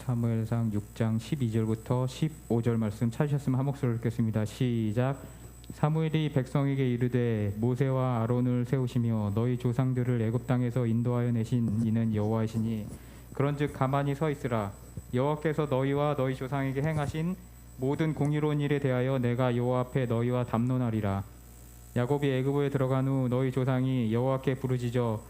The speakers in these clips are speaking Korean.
사무엘상 6장 12절부터 15절 말씀 찾으셨으면 한 목소리로 읽겠습니다. 시작. 사무엘이 백성에게 이르되 모세와 아론을 세우시며 너희 조상들을 애굽 땅에서 인도하여 내신 이는 여호와이시니 그런즉 가만히 서 있으라. 여호와께서 너희와 너희 조상에게 행하신 모든 공의로운 일에 대하여 내가 여호와 앞에 너희와 담론하리라. 야곱이 애굽에 들어간 후 너희 조상이 여호와께 부르짖어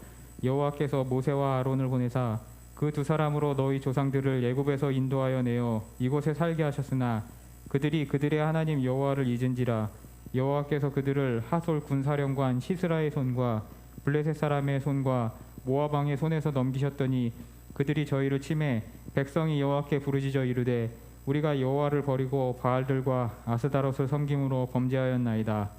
여호와께서 모세와 아론을 보내사 그 두 사람으로 너희 조상들을 애굽에서 인도하여 내어 이곳에 살게 하셨으나 그들이 그들의 하나님 여호와를 잊은지라. 여호와께서 그들을 하솔 군사령관 시스라의 손과 블레셋 사람의 손과 모압 왕의 손에서 넘기셨더니 그들이 저희를 치매 백성이 여호와께 부르짖어 이르되 우리가 여호와를 버리고 바알들과 아스다롯을 섬김으로 범죄하였나이다.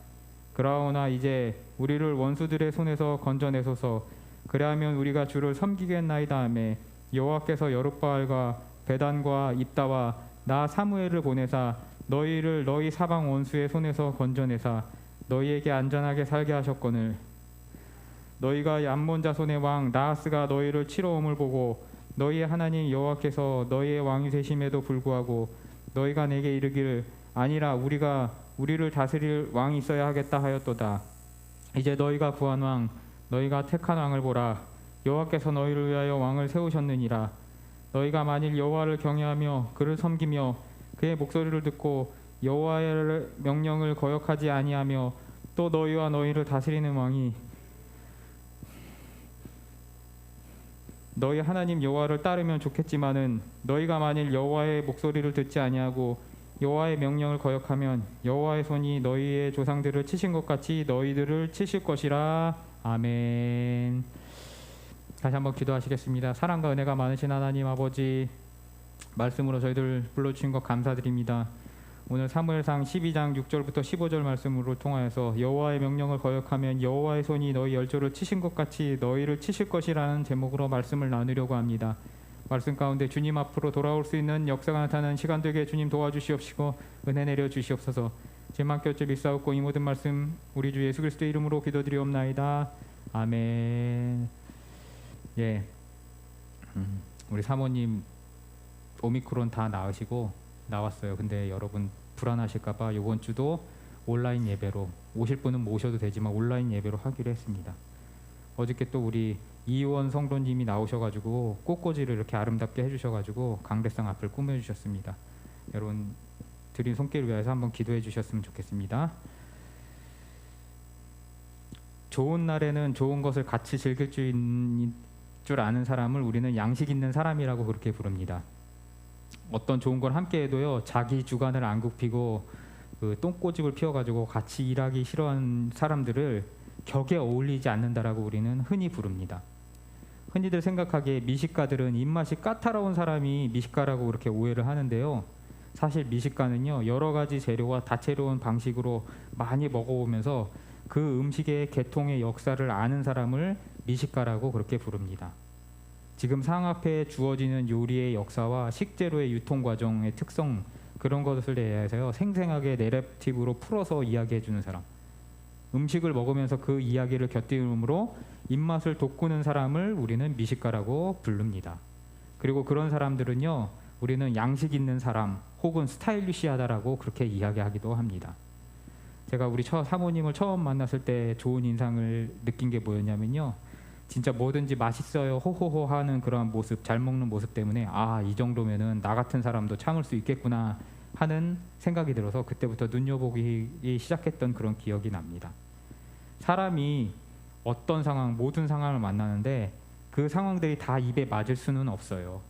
그러나 이제 우리를 원수들의 손에서 건져내소서. 그리하면 우리가 주를 섬기겠나이다 하매 여호와께서 여룻바알과 베단과 입다와 나 사무엘을 보내사 너희를 너희 사방 원수의 손에서 건져내사 너희에게 안전하게 살게 하셨거늘 너희가 암몬 자손의 왕 나하스가 너희를 치러 om을 보고 너희의 하나님 여호와께서 너희의 왕이 되심에도 불구하고 너희가 내게 이르기를 아니라 우리를 다스릴 왕이 있어야 하겠다 하였도다. 이제 너희가 구한 왕 너희가 택한 왕을 보라. 여호와께서 너희를 위하여 왕을 세우셨느니라. 너희가 만일 여호와를 경외하며 그를 섬기며 그의 목소리를 듣고 여호와의 명령을 거역하지 아니하며 또 너희와 너희를 다스리는 왕이 너희 하나님 여호와를 따르면 좋겠지만은 너희가 만일 여호와의 목소리를 듣지 아니하고 여호와의 명령을 거역하면 여호와의 손이 너희의 조상들을 치신 것 같이 너희들을 치실 것이라. 아멘. 다시 한번 기도하시겠습니다. 사랑과 은혜가 많으신 하나님 아버지, 말씀으로 저희들 불러주신 것 감사드립니다. 오늘 사무엘상 12장 6절부터 15절 말씀으로 통하여서 여호와의 명령을 거역하면 여호와의 손이 너희 열조를 치신 것 같이 너희를 치실 것이라는 제목으로 말씀을 나누려고 합니다. 말씀 가운데 주님 앞으로 돌아올 수 있는 역사가 나타나는 시간 되게 주님 도와주시옵시고 은혜 내려 주시옵소서. 제만교죄 믿사옵고 이 모든 말씀 우리 주 예수 그리스도의 이름으로 기도드리옵나이다. 아멘. 예, 우리 사모님 오미크론 다 나으시고 나왔어요. 근데 여러분 불안하실까봐 이번 주도 온라인 예배로 오실 분은 모셔도 되지만 온라인 예배로 하기로 했습니다. 어저께 또 우리 이원 성도님이 나오셔가지고 꽃꽂이를 이렇게 아름답게 해주셔가지고 강대상 앞을 꾸며주셨습니다. 여러분 드린 손길을 위해서 한번 기도해 주셨으면 좋겠습니다. 좋은 날에는 좋은 것을 같이 즐길 줄 아는 사람을 우리는 양식 있는 사람이라고 그렇게 부릅니다. 어떤 좋은 걸 함께 해도요 자기 주관을 안 굽히고 그 똥꼬집을 피워가지고 같이 일하기 싫어하는 사람들을 격에 어울리지 않는다라고 우리는 흔히 부릅니다. 흔히들 생각하기에 미식가들은 입맛이 까다로운 사람이 미식가라고 그렇게 오해를 하는데요, 사실 미식가는요 여러 가지 재료와 다채로운 방식으로 많이 먹어오면서 그 음식의 개통의 역사를 아는 사람을 미식가라고 그렇게 부릅니다. 지금 상앞에 주어지는 요리의 역사와 식재료의 유통 과정의 특성, 그런 것을 대해서 생생하게 내러티브로 풀어서 이야기해주는 사람, 음식을 먹으면서 그 이야기를 곁들임으로 입맛을 돋구는 사람을 우리는 미식가라고 부릅니다. 그리고 그런 사람들은요 우리는 양식 있는 사람 혹은 스타일리시하다라고 그렇게 이야기하기도 합니다. 제가 우리 사모님을 처음 만났을 때 좋은 인상을 느낀 게 뭐였냐면요, 진짜 뭐든지 맛있어요 호호호 하는 그런 모습, 잘 먹는 모습 때문에 아, 이 정도면은 나 같은 사람도 참을 수 있겠구나 하는 생각이 들어서 그때부터 눈여보기 시작했던 그런 기억이 납니다. 사람이 어떤 상황, 모든 상황을 만나는데 그 상황들이 다 입에 맞을 수는 없어요.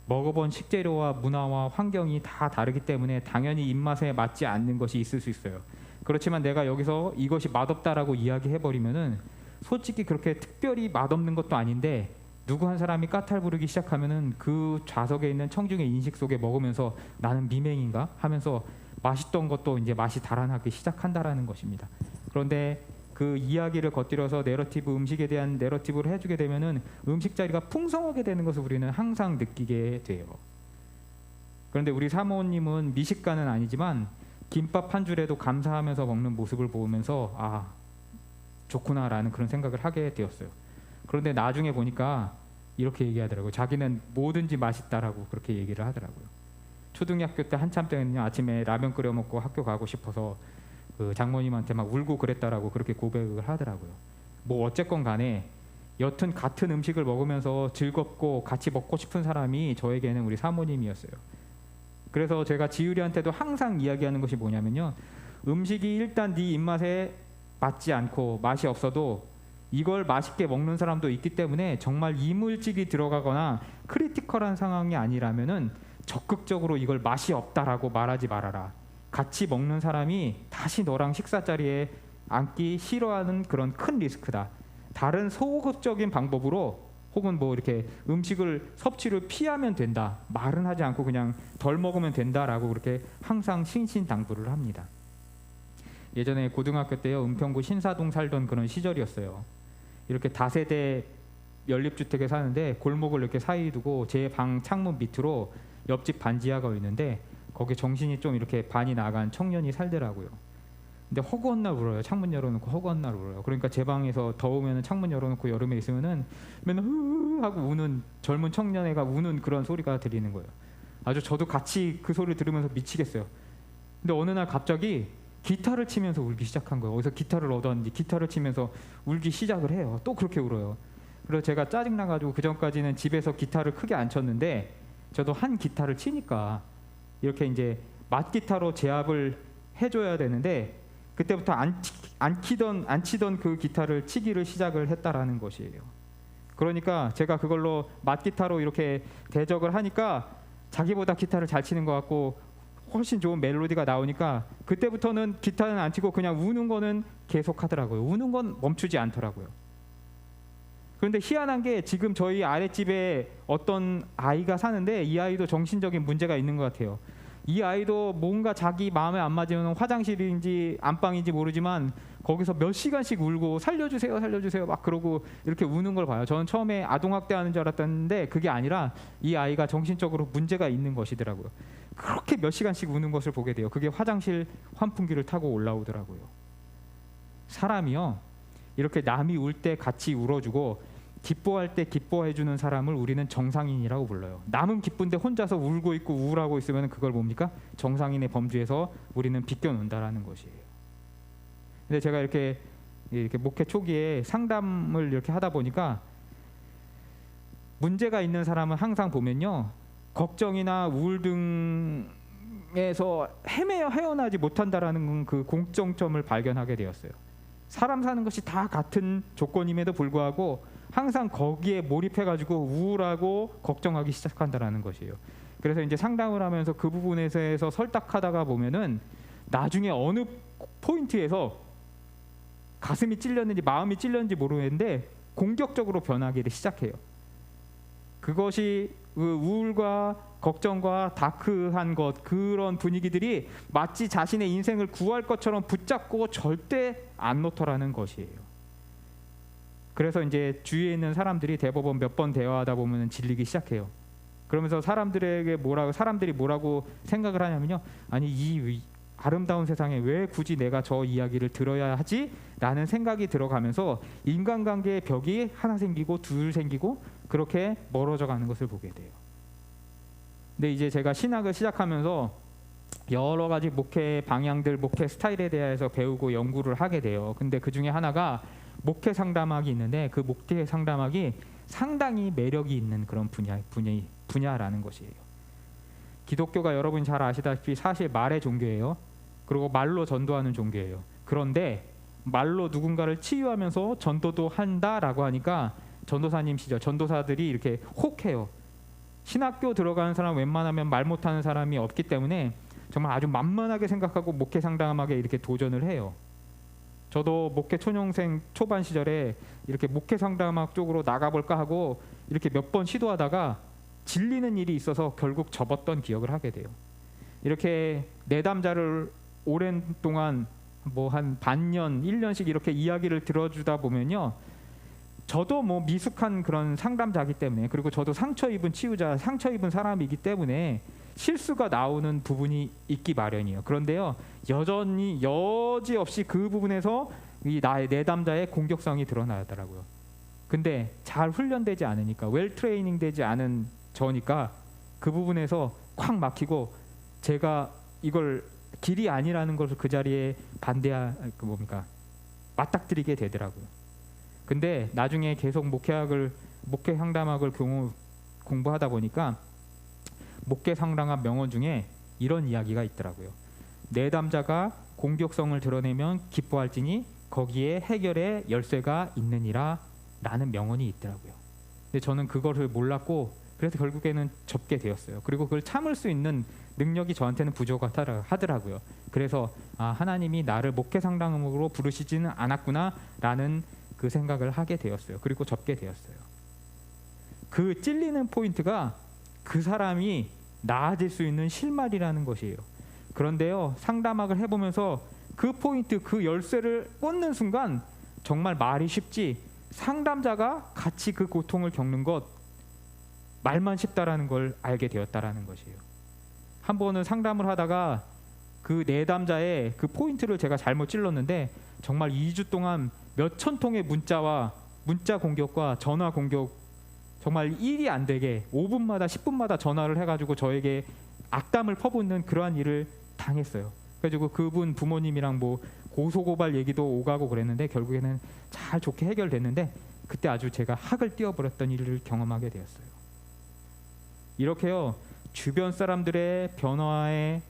먹어본 식재료와 문화와 환경이 다 다르기 때문에 당연히 입맛에 맞지 않는 것이 있을 수 있어요. 그렇지만 내가 여기서 이것이 맛없다라고 이야기해버리면은 솔직히 그렇게 특별히 맛없는 것도 아닌데 누구 한 사람이 까탈 부르기 시작하면은 그 좌석에 있는 청중의 인식 속에 먹으면서 나는 미맹인가 하면서 맛있던 것도 이제 맛이 달아나기 시작한다라는 것입니다. 그런데 그 이야기를 겉들여서 내러티브, 음식에 대한 내러티브를 해주게 되면은 음식 자리가 풍성하게 되는 것을 우리는 항상 느끼게 돼요. 그런데 우리 사모님은 미식가는 아니지만 김밥 한 줄에도 감사하면서 먹는 모습을 보면서 아, 좋구나라는 그런 생각을 하게 되었어요. 그런데 나중에 보니까 이렇게 얘기하더라고요. 자기는 뭐든지 맛있다라고 그렇게 얘기를 하더라고요. 초등학교 때 한참 때는요, 아침에 라면 끓여 먹고 학교 가고 싶어서 그 장모님한테 막 울고 그랬다라고 그렇게 고백을 하더라고요. 뭐 어쨌건 간에 여튼 같은 음식을 먹으면서 즐겁고 같이 먹고 싶은 사람이 저에게는 우리 사모님이었어요. 그래서 제가 지율이한테도 항상 이야기하는 것이 뭐냐면요, 음식이 일단 네 입맛에 맞지 않고 맛이 없어도 이걸 맛있게 먹는 사람도 있기 때문에 정말 이물질이 들어가거나 크리티컬한 상황이 아니라면은 적극적으로 이걸 맛이 없다라고 말하지 말아라. 같이 먹는 사람이 다시 너랑 식사 자리에 앉기 싫어하는 그런 큰 리스크다. 다른 소극적인 방법으로 혹은 뭐 이렇게 음식을 섭취를 피하면 된다. 말은 하지 않고 그냥 덜 먹으면 된다라고 그렇게 항상 신신당부를 합니다. 예전에 고등학교 때요, 은평구 신사동 살던 그런 시절이었어요. 이렇게 다세대 연립주택에 사는데 골목을 이렇게 사이 두고 제 방 창문 밑으로 옆집 반지하가 있는데 거기 정신이 좀 이렇게 반이 나간 청년이 살더라고요. 근데 허구한 날 울어요. 창문 열어놓고 허구한 날 울어요. 그러니까 제 방에서 더우면 창문 열어놓고 여름에 있으면은 맨날 흐 하고 우는 젊은 청년애가 우는 그런 소리가 들리는 거예요. 아주 저도 같이 그 소리를 들으면서 미치겠어요. 근데 어느 날 갑자기 기타를 치면서 울기 시작한 거예요. 어디서 기타를 얻었는지 기타를 치면서 울기 시작을 해요. 또 그렇게 울어요. 그래서 제가 짜증나가지고 그 전까지는 집에서 기타를 크게 안 쳤는데 저도 한 기타를 치니까 이렇게 이제 맛기타로 제압을 해줘야 되는데 그때부터 안 치던 그 기타를 치기를 시작을 했다라는 것이에요. 그러니까 제가 그걸로 맛기타로 이렇게 대적을 하니까 자기보다 기타를 잘 치는 것 같고 훨씬 좋은 멜로디가 나오니까 그때부터는 기타는 안 치고 그냥 우는 거는 계속 하더라고요. 우는 건 멈추지 않더라고요. 그런데 희한한 게 지금 저희 아랫집에 어떤 아이가 사는데 이 아이도 정신적인 문제가 있는 것 같아요. 이 아이도 뭔가 자기 마음에 안 맞으면 화장실인지 안방인지 모르지만 거기서 몇 시간씩 울고 살려주세요 살려주세요 막 그러고 이렇게 우는 걸 봐요. 저는 처음에 아동학대하는 줄 알았는데 그게 아니라 이 아이가 정신적으로 문제가 있는 것이더라고요. 그렇게 몇 시간씩 우는 것을 보게 돼요. 그게 화장실 환풍기를 타고 올라오더라고요. 사람이요, 이렇게 남이 울 때 같이 울어주고 기뻐할 때 기뻐해주는 사람을 우리는 정상인이라고 불러요. 남은 기쁜데 혼자서 울고 있고 우울하고 있으면 그걸 뭡니까? 정상인의 범주에서 우리는 비껴놓는다라는 것이에요. 근데 제가 이렇게 목회 초기에 상담을 이렇게 하다 보니까 문제가 있는 사람은 항상 보면요, 걱정이나 우울증에서 헤어나지 못한다라는 그 공통점을 발견하게 되었어요. 사람 사는 것이 다 같은 조건임에도 불구하고 항상 거기에 몰입해가지고 우울하고 걱정하기 시작한다라는 것이에요. 그래서 이제 상담을 하면서 그 부분에서 설득하다가 보면은 나중에 어느 포인트에서 가슴이 찔렸는지 마음이 찔렸는지 모르겠는데 공격적으로 변하기를 시작해요. 그것이 그 우울과 걱정과 다크한 것, 그런 분위기들이 마치 자신의 인생을 구할 것처럼 붙잡고 절대 안 놓더라는 것이에요. 그래서 이제 주위에 있는 사람들이 대법원 몇 번 대화하다 보면 질리기 시작해요. 그러면서 사람들이 뭐라고 생각을 하냐면요, 아니 이 아름다운 세상에 왜 굳이 내가 저 이야기를 들어야 하지? 라는 생각이 들어가면서 인간관계의 벽이 하나 생기고 둘 생기고 그렇게 멀어져 가는 것을 보게 돼요. 근데 이제 제가 신학을 시작하면서 여러 가지 목회 방향들, 목회 스타일에 대해서 배우고 연구를 하게 돼요. 근데 그 중에 하나가 목회 상담학이 있는데 그 목회 상담학이 상당히 매력이 있는 그런 분야라는 것이에요. 기독교가 여러분이 잘 아시다시피 사실 말의 종교예요. 그리고 말로 전도하는 종교예요. 그런데 말로 누군가를 치유하면서 전도도 한다라고 하니까 전도사님 시절 전도사들이 이렇게 혹해요. 신학교 들어가는 사람 웬만하면 말 못하는 사람이 없기 때문에 정말 아주 만만하게 생각하고 목회 상담학에 이렇게 도전을 해요. 저도 목회 초년생 초반 시절에 이렇게 목회 상담학 쪽으로 나가볼까 하고 이렇게 몇 번 시도하다가 질리는 일이 있어서 결국 접었던 기억을 하게 돼요. 이렇게 내담자를 오랜 동안 뭐 한 반년, 1년씩 이렇게 이야기를 들어주다 보면요, 저도 뭐 미숙한 그런 상담자이기 때문에, 그리고 저도 상처 입은 치유자, 상처 입은 사람이기 때문에 실수가 나오는 부분이 있기 마련이에요. 그런데요, 여지없이 그 부분에서 이 나의 내담자의 공격성이 드러나더라고요. 근데 잘 훈련되지 않으니까, 웰 트레이닝 되지 않은 저니까 그 부분에서 콱 막히고 제가 이걸 길이 아니라는 것을 그 자리에 맞닥뜨리게 되더라고요. 근데 나중에 계속 목회 상담학을 공부하다 보니까 목회 상담학 명언 중에 이런 이야기가 있더라고요. 내담자가 공격성을 드러내면 기뻐할지니 거기에 해결의 열쇠가 있느니라 라는 명언이 있더라고요. 근데 저는 그거를 몰랐고 그래서 결국에는 접게 되었어요. 그리고 그걸 참을 수 있는 능력이 저한테는 부족하더라고요. 그래서 하나님이 나를 목회 상담으로 부르시지는 않았구나 라는 그 생각을 하게 되었어요. 그리고 접게 되었어요. 그 찔리는 포인트가 그 사람이 나아질 수 있는 실마리라는 것이에요. 그런데요, 상담학을 해보면서 그 포인트, 그 열쇠를 꽂는 순간 정말 말이 쉽지 상담자가 같이 그 고통을 겪는 것, 말만 쉽다라는 걸 알게 되었다라는 것이에요. 한 번은 상담을 하다가 그 내담자의 그 포인트를 제가 잘못 찔렀는데 정말 2주 동안 몇천 통의 문자 공격과 전화 공격, 정말 일이 안 되게 5분마다 10분마다 전화를 해가지고 저에게 악담을 퍼붓는 그러한 일을 당했어요. 그래가지고 그분 부모님이랑 뭐 고소고발 얘기도 오가고 그랬는데 결국에는 잘 좋게 해결됐는데 그때 아주 제가 학을 띄워버렸던 일을 경험하게 되었어요. 이렇게요, 주변 사람들의 변화에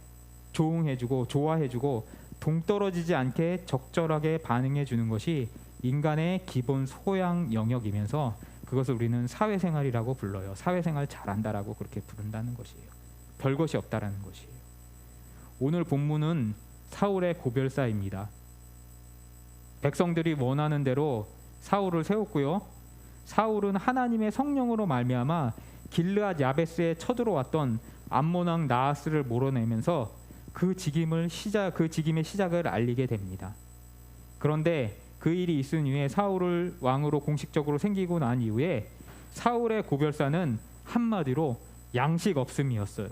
조응해주고 좋아해주고 동떨어지지 않게 적절하게 반응해주는 것이 인간의 기본 소양 영역이면서 그것을 우리는 사회생활이라고 불러요. 사회생활 잘한다라고 그렇게 부른다는 것이에요. 별것이 없다라는 것이에요. 오늘 본문은 사울의 고별사입니다. 백성들이 원하는 대로 사울을 세웠고요. 사울은 하나님의 성령으로 말미암아 길르앗 야베스에 쳐들어왔던 암몬 왕 나하스를 몰아내면서 그 직임의 시작을 알리게 됩니다. 그런데 그 일이 있은 이후에 사울을 왕으로 공식적으로 생기고 난 이후에 사울의 고별사는 한마디로 양식 없음이었어요.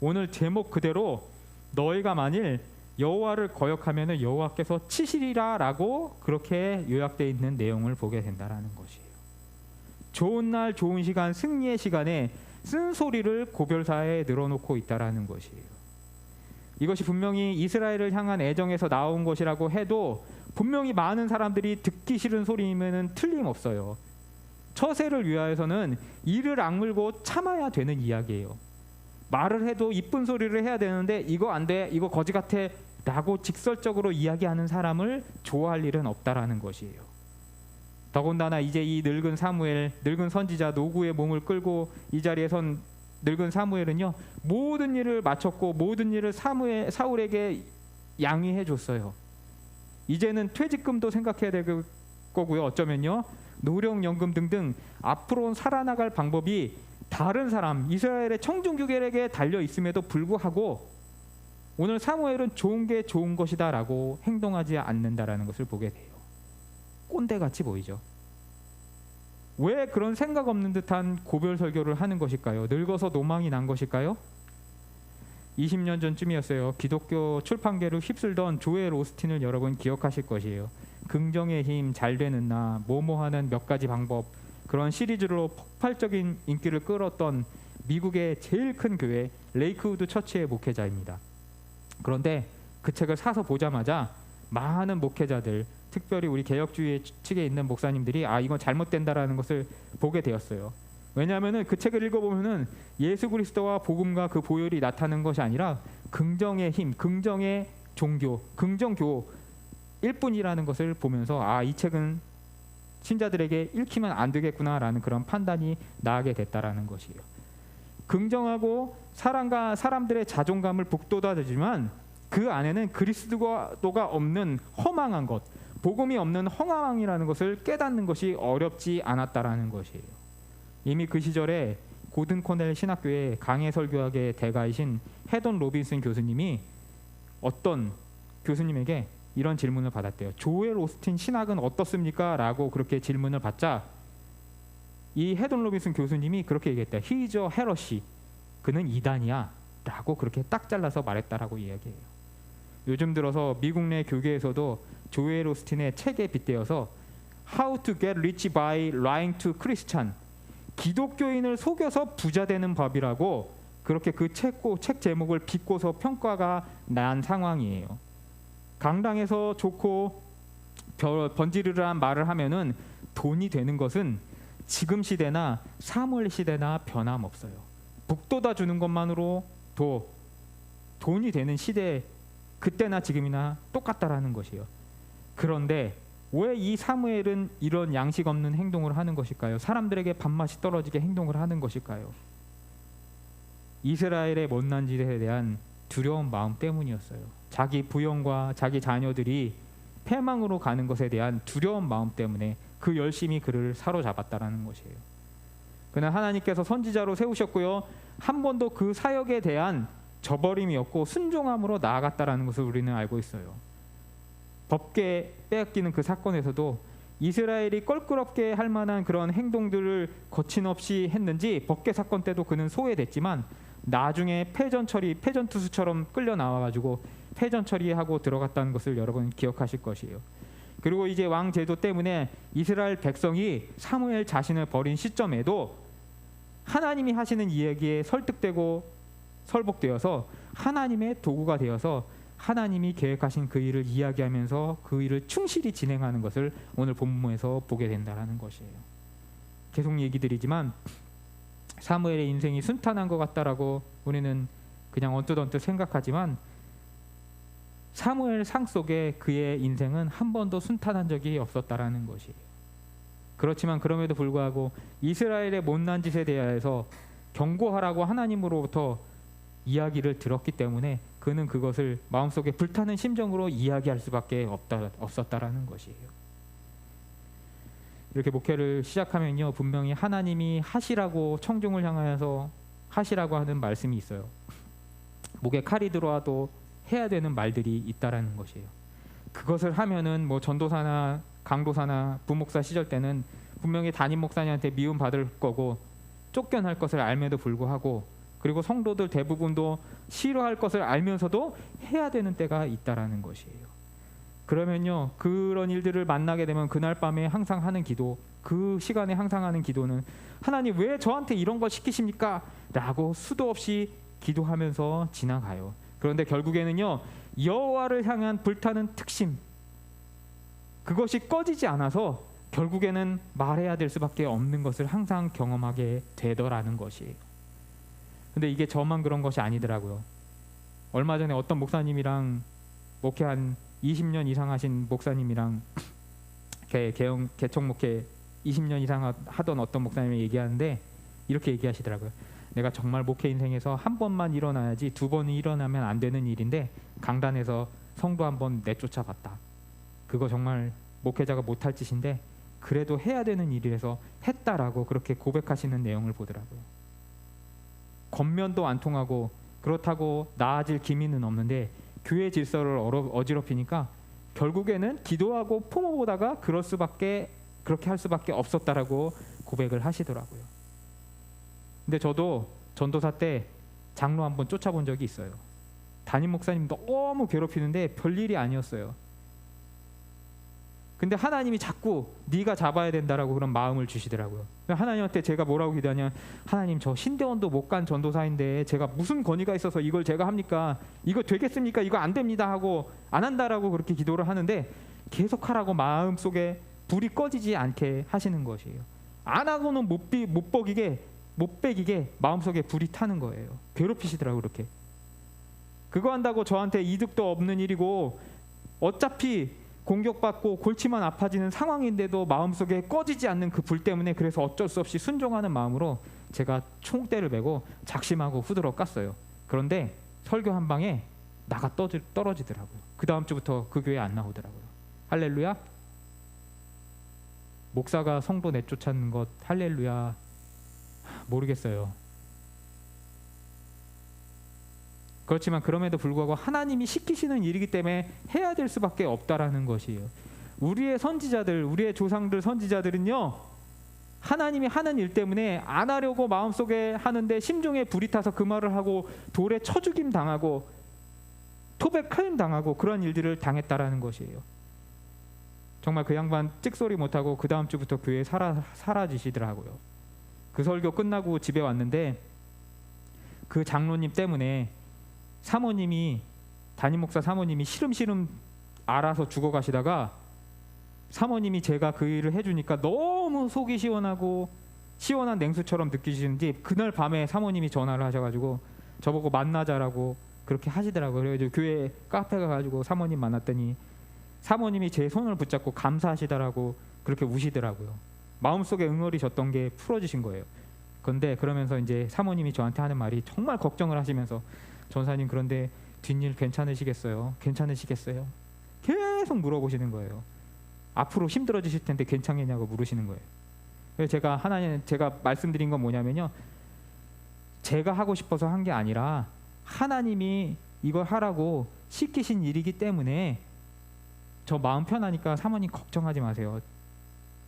오늘 제목 그대로 너희가 만일 여호와를 거역하면 여호와께서 치시리라라고 그렇게 요약되어 있는 내용을 보게 된다라는 것이에요. 좋은 날 좋은 시간 승리의 시간에 쓴소리를 고별사에 늘어놓고 있다라는 것이에요. 이것이 분명히 이스라엘을 향한 애정에서 나온 것이라고 해도 분명히 많은 사람들이 듣기 싫은 소리이면 틀림없어요. 처세를 위하여서는 이를 악물고 참아야 되는 이야기예요. 말을 해도 이쁜 소리를 해야 되는데 이거 안 돼, 이거 거지 같아 라고 직설적으로 이야기하는 사람을 좋아할 일은 없다라는 것이에요. 더군다나 이제 이 늙은 선지자 노구의 몸을 끌고 이 자리에 선 늙은 사무엘은요, 모든 일을 마쳤고 모든 일을 사울에게 양위해 줬어요. 이제는 퇴직금도 생각해야 될 거고요. 어쩌면요, 노령연금 등등 앞으로 살아나갈 방법이 다른 사람, 이스라엘의 청중교결에게 달려 있음에도 불구하고 오늘 사무엘은 좋은 게 좋은 것이다 라고 행동하지 않는다라는 것을 보게 돼요. 꼰대같이 보이죠. 왜 그런 생각 없는 듯한 고별 설교를 하는 것일까요? 늙어서 노망이 난 것일까요? 20년 전쯤이었어요. 기독교 출판계를 휩쓸던 조엘 오스틴을 여러분 기억하실 것이에요. 긍정의 힘, 잘 되는 나, 뭐뭐하는 몇 가지 방법, 그런 시리즈로 폭발적인 인기를 끌었던 미국의 제일 큰 교회 레이크우드 처치의 목회자입니다. 그런데 그 책을 사서 보자마자 많은 목회자들, 특별히 우리 개혁주의 측에 있는 목사님들이 이건 잘못된다라는 것을 보게 되었어요. 왜냐하면 그 책을 읽어보면은 예수 그리스도와 복음과 그 보혈이 나타나는 것이 아니라 긍정의 힘, 긍정의 종교, 긍정교일 뿐이라는 것을 보면서 이 책은 신자들에게 읽히면 안 되겠구나라는 그런 판단이 나게 됐다라는 것이에요. 긍정하고 사랑과 사람들의 자존감을 북돋아주지만 그 안에는 그리스도가 없는 허망한 것, 복음이 없는 허망이라는 것을 깨닫는 것이 어렵지 않았다라는 것이에요. 이미 그 시절에 고든 코넬 신학교의 강해 설교학의 대가이신 헤돈 로빈슨 교수님이 어떤 교수님에게 이런 질문을 받았대요. 조엘 오스틴 신학은 어떻습니까? 라고 그렇게 질문을 받자 이 헤돈 로빈슨 교수님이 그렇게 얘기했대요. He is a heresy. 그는 이단이야 라고 그렇게 딱 잘라서 말했다라고 이야기해요. 요즘 들어서 미국 내 교계에서도 조엘 오스틴의 책에 빗대어서 How to get rich by lying to Christian. 기독교인을 속여서 부자 되는 법이라고 그렇게 그 책 제목을 빚고서 평가가 난 상황이에요. 강당에서 좋고 번지르르한 말을 하면은 돈이 되는 것은 지금 시대나 사무엘 시대나 변함없어요. 북돋아 주는 것만으로 돈이 되는 시대, 그때나 지금이나 똑같다라는 것이에요. 그런데 왜 이 사무엘은 이런 양식 없는 행동을 하는 것일까요? 사람들에게 밥맛이 떨어지게 행동을 하는 것일까요? 이스라엘의 못난 짓에 대한 두려운 마음 때문이었어요. 자기 부영과 자기 자녀들이 패망으로 가는 것에 대한 두려운 마음 때문에 그 열심히 그를 사로잡았다라는 것이에요. 그러나 하나님께서 선지자로 세우셨고요, 한 번도 그 사역에 대한 저버림이었고 순종함으로 나아갔다라는 것을 우리는 알고 있어요. 법계 빼앗기는 그 사건에서도 이스라엘이 껄끄럽게 할 만한 그런 행동들을 거침없이 했는지 법계 사건 때도 그는 소외됐지만 나중에 패전투수처럼 끌려 나와가지고 패전 처리하고 들어갔다는 것을 여러분 기억하실 것이에요. 그리고 이제 왕 제도 때문에 이스라엘 백성이 사무엘 자신을 버린 시점에도 하나님이 하시는 이야기에 설득되고 설복되어서 하나님의 도구가 되어서 하나님이 계획하신 그 일을 이야기하면서 그 일을 충실히 진행하는 것을 오늘 본문에서 보게 된다는 것이에요. 계속 얘기 드리지만 사무엘의 인생이 순탄한 것 같다라고 우리는 그냥 언뜻 생각하지만 사무엘 상 속에 그의 인생은 한 번도 순탄한 적이 없었다라는 것이에요. 그렇지만 그럼에도 불구하고 이스라엘의 못난 짓에 대해서 경고하라고 하나님으로부터 이야기를 들었기 때문에 그는 그것을 마음속에 불타는 심정으로 이야기할 수밖에 없었다라는 것이에요. 이렇게 목회를 시작하면요, 분명히 하나님이 하시라고 청중을 향하여서 하시라고 하는 말씀이 있어요. 목에 칼이 들어와도 해야 되는 말들이 있다라는 것이에요. 그것을 하면은 뭐 전도사나 강도사나 부목사 시절 때는 분명히 담임 목사님한테 미움 받을 거고 쫓겨날 것을 알면도 불구하고, 그리고 성도들 대부분도 싫어할 것을 알면서도 해야 되는 때가 있다라는 것이에요. 그러면요, 그런 일들을 만나게 되면 그날 밤에 항상 하는 기도, 그 시간에 항상 하는 기도는 하나님 왜 저한테 이런 걸 시키십니까? 라고 수도 없이 기도하면서 지나가요. 그런데 결국에는요, 여호와를 향한 불타는 특심, 그것이 꺼지지 않아서 결국에는 말해야 될 수밖에 없는 것을 항상 경험하게 되더라는 것이에요. 근데 이게 저만 그런 것이 아니더라고요. 얼마 전에 어떤 목사님이랑 목회 한 20년 이상 하신 목사님이랑 개척 목회 20년 이상 하던 어떤 목사님이 얘기하는데 이렇게 얘기하시더라고요. 내가 정말 목회 인생에서 한 번만 일어나야지 두 번이 일어나면 안 되는 일인데 강단에서 성도 한 번 내쫓아 봤다. 그거 정말 목회자가 못할 짓인데 그래도 해야 되는 일이라서 했다라고 그렇게 고백하시는 내용을 보더라고요. 겉면도 안 통하고 그렇다고 나아질 기미는 없는데 교회 질서를 어지럽히니까 결국에는 기도하고 포모보다가 그렇게 할 수밖에 없었다라고 고백을 하시더라고요. 근데 저도 전도사 때 장로 한번 쫓아본 적이 있어요. 담임 목사님 너무 괴롭히는데 별일이 아니었어요. 근데 하나님이 자꾸 네가 잡아야 된다라고 그런 마음을 주시더라고요. 하나님한테 제가 뭐라고 기도하냐, 하나님 저 신대원도 못 간 전도사인데 제가 무슨 권위가 있어서 이걸 제가 합니까? 이거 되겠습니까? 이거 안 됩니다 하고 안 한다라고 그렇게 기도를 하는데 계속 하라고 마음속에 불이 꺼지지 않게 하시는 것이에요. 안 하고는 못 빼기게 마음속에 불이 타는 거예요. 괴롭히시더라고요. 그렇게 그거 한다고 저한테 이득도 없는 일이고 어차피 공격받고 골치만 아파지는 상황인데도 마음속에 꺼지지 않는 그 불 때문에 그래서 어쩔 수 없이 순종하는 마음으로 제가 총대를 메고 작심하고 후드러 깠어요. 그런데 설교 한 방에 나가 떨어지더라고요. 그 다음 주부터 그 교회 안 나오더라고요. 할렐루야. 목사가 성도 내쫓는 것 할렐루야. 모르겠어요. 그렇지만 그럼에도 불구하고 하나님이 시키시는 일이기 때문에 해야 될 수밖에 없다라는 것이에요. 우리의 선지자들, 우리의 조상들 선지자들은요, 하나님이 하는 일 때문에 안 하려고 마음속에 하는데 심중에 불이 타서 그 말을 하고 돌에 쳐 죽임 당하고 토백 칼림 당하고 그런 일들을 당했다라는 것이에요. 정말 그 양반 찍소리 못하고 그 다음 주부터 교회에 사라지시더라고요. 그 설교 끝나고 집에 왔는데 그 장로님 때문에 사모님이, 담임 목사 사모님이 시름시름 알아서 죽어가시다가 사모님이 제가 그 일을 해주니까 너무 속이 시원하고 시원한 냉수처럼 느끼시는지 그날 밤에 사모님이 전화를 하셔가지고 저보고 만나자라고 그렇게 하시더라고요. 그래가지고 교회 카페 가가지고 사모님 만났더니 사모님이 제 손을 붙잡고 감사하시다라고 그렇게 우시더라고요. 마음속에 응어리셨던 게 풀어지신 거예요. 그런데 그러면서 이제 사모님이 저한테 하는 말이 정말 걱정을 하시면서 전사님 그런데 뒷일 괜찮으시겠어요? 괜찮으시겠어요? 계속 물어보시는 거예요. 앞으로 힘들어지실 텐데 괜찮겠냐고 물으시는 거예요. 그래서 제가 말씀드린 건 뭐냐면요. 제가 하고 싶어서 한 게 아니라 하나님이 이걸 하라고 시키신 일이기 때문에 저 마음 편하니까 사모님 걱정하지 마세요.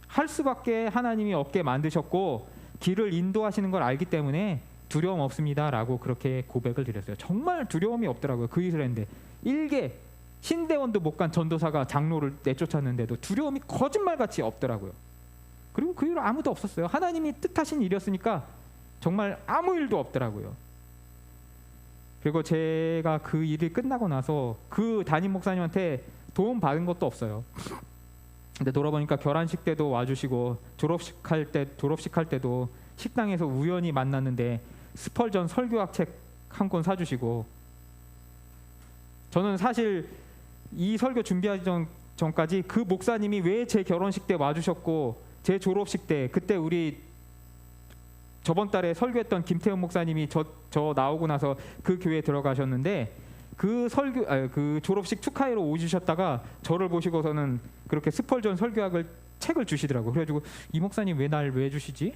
할 수밖에 하나님이 없게 만드셨고 길을 인도하시는 걸 알기 때문에 두려움 없습니다라고 그렇게 고백을 드렸어요. 정말 두려움이 없더라고요. 그 일을 했는데 일개 신대원도 못 간 전도사가 장로를 내쫓았는데도 두려움이 거짓말같이 없더라고요. 그리고 그 이후로 아무도 없었어요. 하나님이 뜻하신 일이었으니까 정말 아무 일도 없더라고요. 그리고 제가 그 일이 끝나고 나서 그 담임 목사님한테 도움 받은 것도 없어요. 근데 돌아보니까 결혼식 때도 와주시고 졸업식 할 때도 식당에서 우연히 만났는데 스펄전 설교학 책 한 권 사주시고, 저는 사실 이 설교 준비하기 전까지 그 목사님이 왜 제 결혼식 때 와주셨고 제 졸업식 때 그때 우리 저번 달에 설교했던 김태훈 목사님이 저 나오고 나서 그 교회에 들어가셨는데 그 졸업식 축하회로 오주셨다가 저를 보시고서는 그렇게 스펄전 설교학을 책을 주시더라고요. 그래가지고 이 목사님 왜 날 왜 주시지?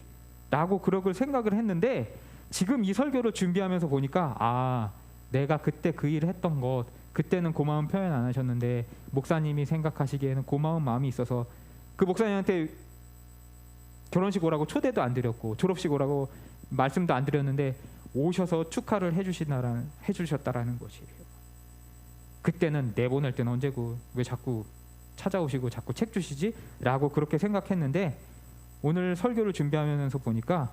라고 그러고 생각을 했는데 지금 이 설교를 준비하면서 보니까 내가 그때 그 일을 했던 것, 그때는 고마운 표현 안 하셨는데 목사님이 생각하시기에는 고마운 마음이 있어서 그 목사님한테 결혼식 오라고 초대도 안 드렸고 졸업식 오라고 말씀도 안 드렸는데 오셔서 축하를 해주셨다라는 것이에요. 그때는 내보낼 때는 언제고 왜 자꾸 찾아오시고 자꾸 책 주시지? 라고 그렇게 생각했는데 오늘 설교를 준비하면서 보니까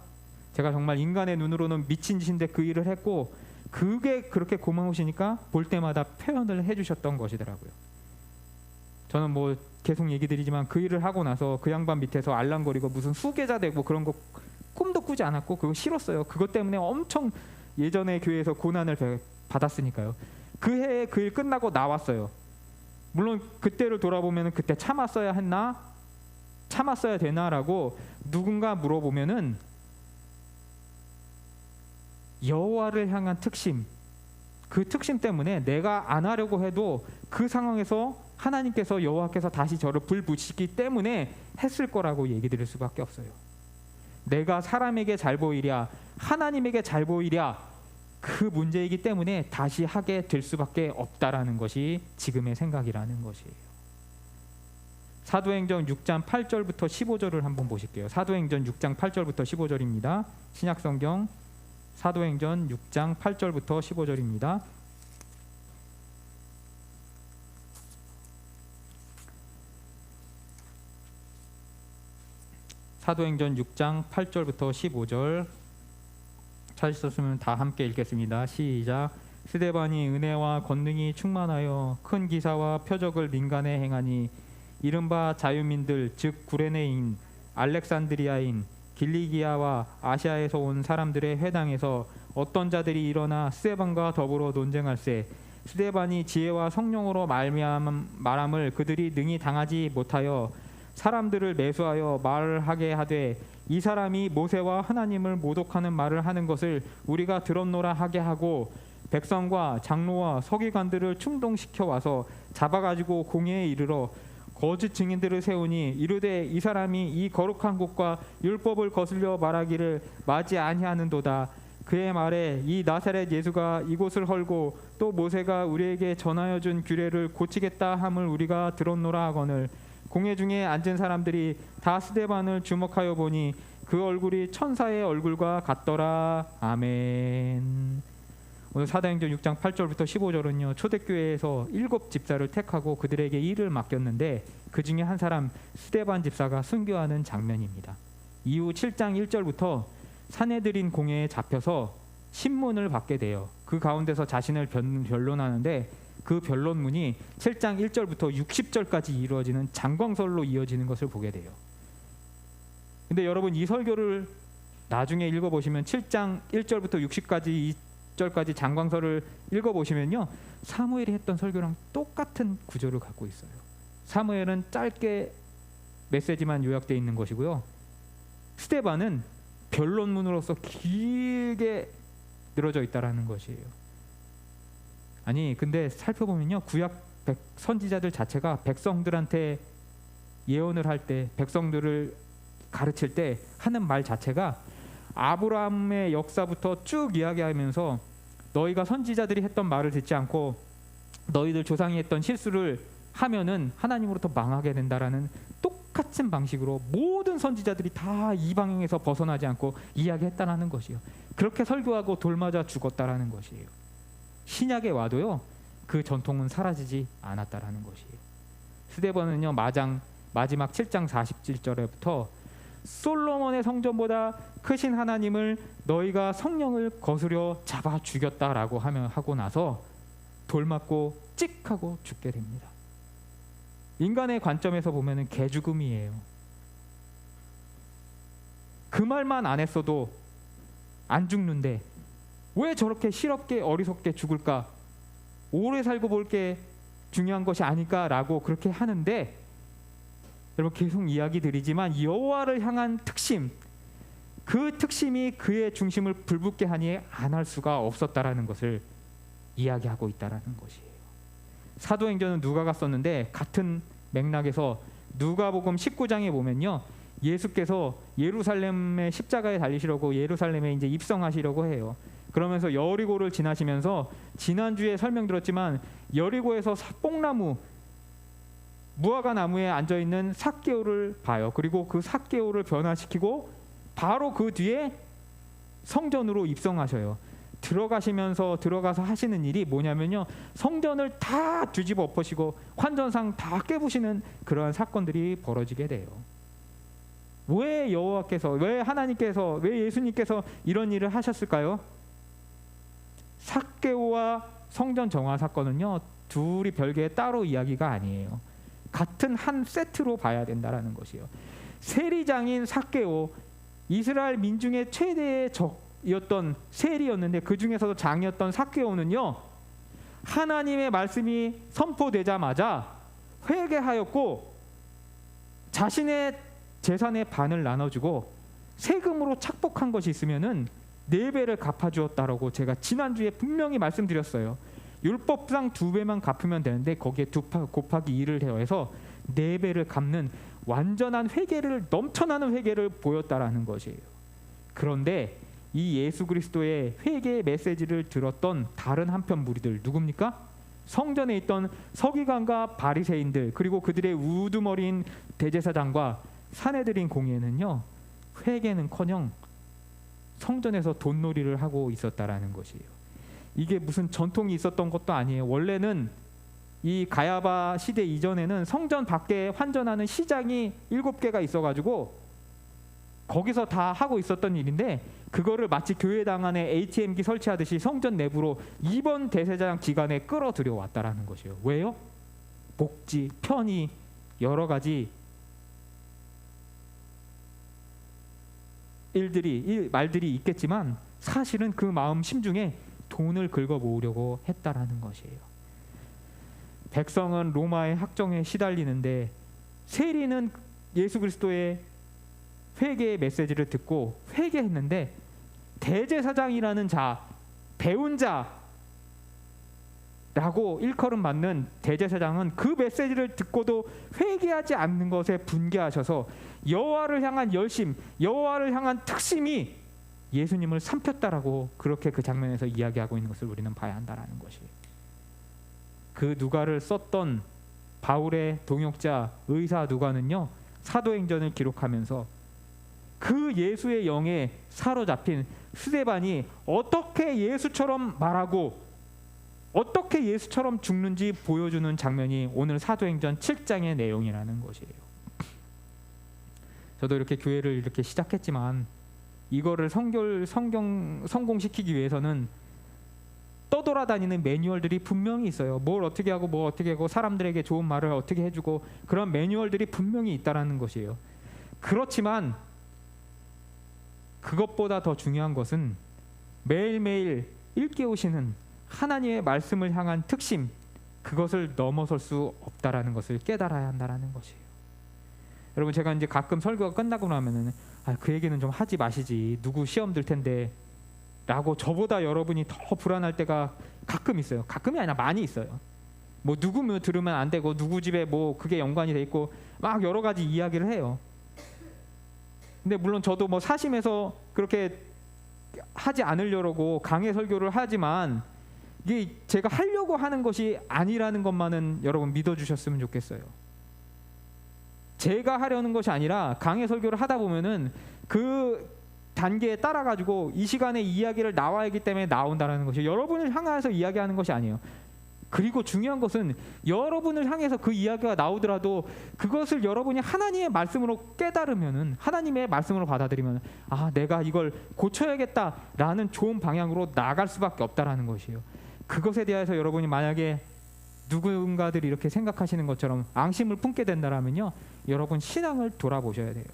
제가 정말 인간의 눈으로는 미친 짓인데 그 일을 했고 그게 그렇게 고마우시니까 볼 때마다 표현을 해주셨던 것이더라고요. 저는 뭐 계속 얘기 드리지만 그 일을 하고 나서 그 양반 밑에서 알랑거리고 무슨 수계자 되고 그런 거 꿈도 꾸지 않았고 그거 싫었어요. 그것 때문에 엄청 예전에 교회에서 고난을 받았으니까요. 그 해에 그 일 끝나고 나왔어요. 물론 그때를 돌아보면 그때 참았어야 했나? 참았어야 되나라고 누군가 물어보면은 여호와를 향한 특심, 그 특심 때문에 내가 안 하려고 해도 그 상황에서 하나님께서 여호와께서 다시 저를 불붙이기 때문에 했을 거라고 얘기 드릴 수밖에 없어요. 내가 사람에게 잘 보이랴 하나님에게 잘 보이랴 그 문제이기 때문에 다시 하게 될 수밖에 없다라는 것이 지금의 생각이라는 것이에요. 사도행전 6장 8절부터 15절을 한번 보실게요. 사도행전 6장 8절부터 15절입니다. 신약성경 사도행전 6장 8절부터 15절입니다. 사도행전 6장 8절부터 15절 찾으셨으면 다 함께 읽겠습니다. 시작. 스데반이 은혜와 권능이 충만하여 큰 기사와 표적을 민간에 행하니 이른바 자유민들 즉 구레네인 알렉산드리아인 길리기아와 아시아에서 온 사람들의 회당에서 어떤 자들이 일어나 스데반과 더불어 논쟁할세 스데반이 지혜와 성령으로 말함을 그들이 능히 당하지 못하여 사람들을 매수하여 말을 하게 하되 이 사람이 모세와 하나님을 모독하는 말을 하는 것을 우리가 들었노라 하게 하고 백성과 장로와 서기관들을 충동시켜 와서 잡아가지고 공회에 이르러 거짓 증인들을 세우니 이르되 이 사람이 이 거룩한 곳과 율법을 거슬려 말하기를 마지 아니하는도다. 그의 말에 이 나사렛 예수가 이곳을 헐고 또 모세가 우리에게 전하여 준 규례를 고치겠다 함을 우리가 들었노라 하거늘 공회 중에 앉은 사람들이 다 스데반을 주목하여 보니 그 얼굴이 천사의 얼굴과 같더라. 아멘. 오늘 사도행전 6장 8절부터 15절은요, 초대교회에서 7집사를 택하고 그들에게 일을 맡겼는데 그 중에 한 사람 스데반 집사가 순교하는 장면입니다. 이후 7장 1절부터 사내들인 공회에 잡혀서 신문을 받게 돼요. 그 가운데서 자신을 변론하는데 그 변론문이 7장 1절부터 60절까지 이루어지는 장광설로 이어지는 것을 보게 돼요. 근데 여러분, 이 설교를 나중에 읽어보시면 7장 1절부터 60절까지 장광설을 읽어보시면요, 사무엘이 했던 설교랑 똑같은 구조를 갖고 있어요. 사무엘은 짧게 메시지만 요약되어 있는 것이고요, 스데반은 변론문으로서 길게 늘어져 있다라는 것이에요. 아니, 근데 살펴보면요, 구약 선지자들 자체가 백성들한테 예언을 할 때, 백성들을 가르칠 때 하는 말 자체가 아브라함의 역사부터 쭉 이야기하면서 너희가 선지자들이 했던 말을 듣지 않고 너희들 조상이 했던 실수를 하면은 하나님으로부터 망하게 된다라는 똑같은 방식으로 모든 선지자들이 다 이 방향에서 벗어나지 않고 이야기했다라는 것이요. 그렇게 설교하고 돌맞아 죽었다라는 것이에요. 신약에 와도요, 그 전통은 사라지지 않았다라는 것이에요. 스데반은요, 마지막 7장 47절에부터 솔로몬의 성전보다 크신 하나님을 너희가 성령을 거스려 잡아 죽였다라고 하고 나서 돌맞고 찍 하고 죽게 됩니다. 인간의 관점에서 보면은 개죽음이에요. 그 말만 안 했어도 안 죽는데 왜 저렇게 실없게 어리석게 죽을까? 오래 살고 볼 게 중요한 것이 아닐까라고 그렇게 하는데, 여러분, 계속 이야기 드리지만 여호와를 향한 특심, 그 특심이 그의 중심을 불붙게 하니 안 할 수가 없었다라는 것을 이야기하고 있다라는 것이에요. 사도행전은 누가가 썼는데 같은 맥락에서 누가복음 19장에 보면요, 예수께서 예루살렘의 십자가에 달리시려고 예루살렘에 이제 입성하시려고 해요. 그러면서 여리고를 지나시면서 지난주에 설명드렸지만 여리고에서 뽕나무 무화과 나무에 앉아 있는 삭개오를 봐요. 그리고 그 삭개오를 변화시키고 바로 그 뒤에 성전으로 입성하셔요. 들어가서 하시는 일이 뭐냐면요, 성전을 다 뒤집어 엎으시고 환전상 다 깨부시는 그러한 사건들이 벌어지게 돼요. 왜 여호와께서, 왜 하나님께서, 왜 예수님께서 이런 일을 하셨을까요? 삭개오와 성전 정화 사건은요, 둘이 별개의 따로 이야기가 아니에요. 같은 한 세트로 봐야 된다라는 것이에요. 세리장인 삭개오, 이스라엘 민중의 최대의 적이었던 세리였는데 그 중에서도 장이었던 삭개오는요, 하나님의 말씀이 선포되자마자 회개하였고 자신의 재산의 반을 나눠주고 세금으로 착복한 것이 있으면은 4배를 갚아주었다라고 제가 지난주에 분명히 말씀드렸어요. 율법상 2배만 갚으면 되는데 거기에 2 곱하기 2를 해서 4배를 갚는 완전한 회개를, 넘쳐나는 회개를 보였다라는 것이에요. 그런데 이 예수 그리스도의 회개의 메시지를 들었던 다른 한편 무리들 누굽니까? 성전에 있던 서기관과 바리새인들, 그리고 그들의 우두머리인 대제사장과 사내들인 공회는요, 회개는커녕 성전에서 돈놀이를 하고 있었다라는 것이에요. 이게 무슨 전통이 있었던 것도 아니에요. 원래는 이 가야바 시대 이전에는 성전 밖에 환전하는 시장이 7개가 있어가지고 거기서 다 하고 있었던 일인데, 그거를 마치 교회당 안에 ATM기 설치하듯이 성전 내부로 이번 대제사장 기간에 끌어들여 왔다라는 것이에요. 왜요? 복지, 편의, 여러 가지 말들이 있겠지만 사실은 그 마음 심중에 돈을 긁어 모으려고 했다라는 것이에요. 백성은 로마의 학정에 시달리는데 세리는 예수 그리스도의 회개의 메시지를 듣고 회개했는데, 대제사장이라는 자, 배운 자라고 일컬음 받는 대제사장은 그 메시지를 듣고도 회개하지 않는 것에 분개하셔서 여호와를 향한 열심, 여호와를 향한 특심이 예수님을 삼켰다라고 그렇게 그 장면에서 이야기하고 있는 것을 우리는 봐야 한다라는 것이에요. 그 누가를 썼던 바울의 동역자 의사 누가는요, 사도행전을 기록하면서 그 예수의 영에 사로잡힌 스데반이 어떻게 예수처럼 말하고 어떻게 예수처럼 죽는지 보여주는 장면이 오늘 사도행전 7장의 내용이라는 것이에요. 저도 이렇게 교회를 이렇게 시작했지만 이거를 성공시키기 위해서는 떠돌아다니는 매뉴얼들이 분명히 있어요. 뭘 어떻게 하고 뭐 어떻게 하고 사람들에게 좋은 말을 어떻게 해주고 그런 매뉴얼들이 분명히 있다라는 것이에요. 그렇지만 그것보다 더 중요한 것은 매일매일 일깨우시는 하나님의 말씀을 향한 특심, 그것을 넘어설 수 없다라는 것을 깨달아야 한다라는 것이에요. 여러분, 제가 이제 가끔 설교가 끝나고 나면은 그 얘기는 좀 하지 마시지, 누구 시험 들 텐데 라고 저보다 여러분이 더 불안할 때가 가끔 있어요. 가끔이 아니라 많이 있어요. 뭐 누구 들으면 안 되고 누구 집에 뭐 그게 연관이 돼 있고 막 여러 가지 이야기를 해요. 근데 물론 저도 뭐 사심에서 그렇게 하지 않으려고 강해 설교를 하지만 이게 제가 하려고 하는 것이 아니라는 것만은 여러분 믿어주셨으면 좋겠어요. 제가 하려는 것이 아니라 강해 설교를 하다 보면은 그 단계에 따라 가지고 이 시간에 이야기를 나와야 하기 때문에 나온다라는 것이 여러분을 향해서 이야기하는 것이 아니에요. 그리고 중요한 것은 여러분을 향해서 그 이야기가 나오더라도 그것을 여러분이 하나님의 말씀으로 깨달으면은, 하나님의 말씀으로 받아들이면 내가 이걸 고쳐야겠다라는 좋은 방향으로 나아갈 수밖에 없다라는 것이에요. 그것에 대해서 여러분이 만약에 누군가들이 이렇게 생각하시는 것처럼 앙심을 품게 된다라면요, 여러분 신앙을 돌아보셔야 돼요.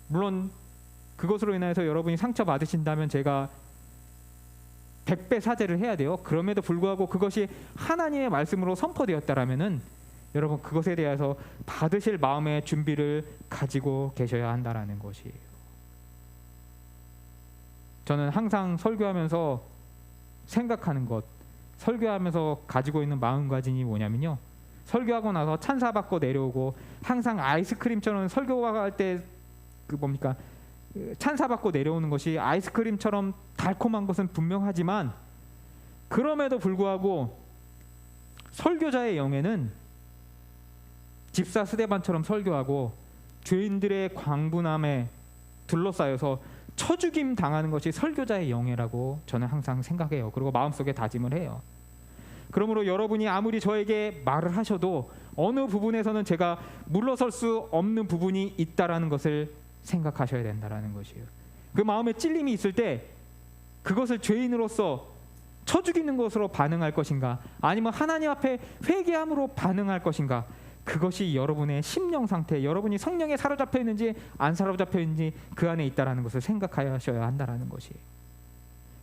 물론 그것으로 인해서 여러분이 상처받으신다면 제가 100배 사죄를 해야 돼요. 그럼에도 불구하고 그것이 하나님의 말씀으로 선포되었다라면은 여러분 그것에 대해서 받으실 마음의 준비를 가지고 계셔야 한다라는 것이에요. 저는 항상 설교하면서 생각하는 것, 설교하면서 가지고 있는 마음가짐이 뭐냐면요, 설교하고 나서 찬사받고 내려오고 항상 아이스크림처럼 설교할 때 찬사받고 내려오는 것이 아이스크림처럼 달콤한 것은 분명하지만 그럼에도 불구하고 설교자의 영에는 집사 스데반처럼 설교하고 죄인들의 광분함에 둘러싸여서 쳐죽임 당하는 것이 설교자의 영예라고 저는 항상 생각해요. 그리고 마음속에 다짐을 해요. 그러므로 여러분이 아무리 저에게 말을 하셔도 어느 부분에서는 제가 물러설 수 없는 부분이 있다라는 것을 생각하셔야 된다라는 것이에요. 그 마음에 찔림이 있을 때 그것을 죄인으로서 쳐 죽이는 것으로 반응할 것인가, 아니면 하나님 앞에 회개함으로 반응할 것인가, 그것이 여러분의 심령 상태, 여러분이 성령에 사로잡혀 있는지 안 사로잡혀 있는지 그 안에 있다라는 것을 생각하셔야 한다라는 것이에요.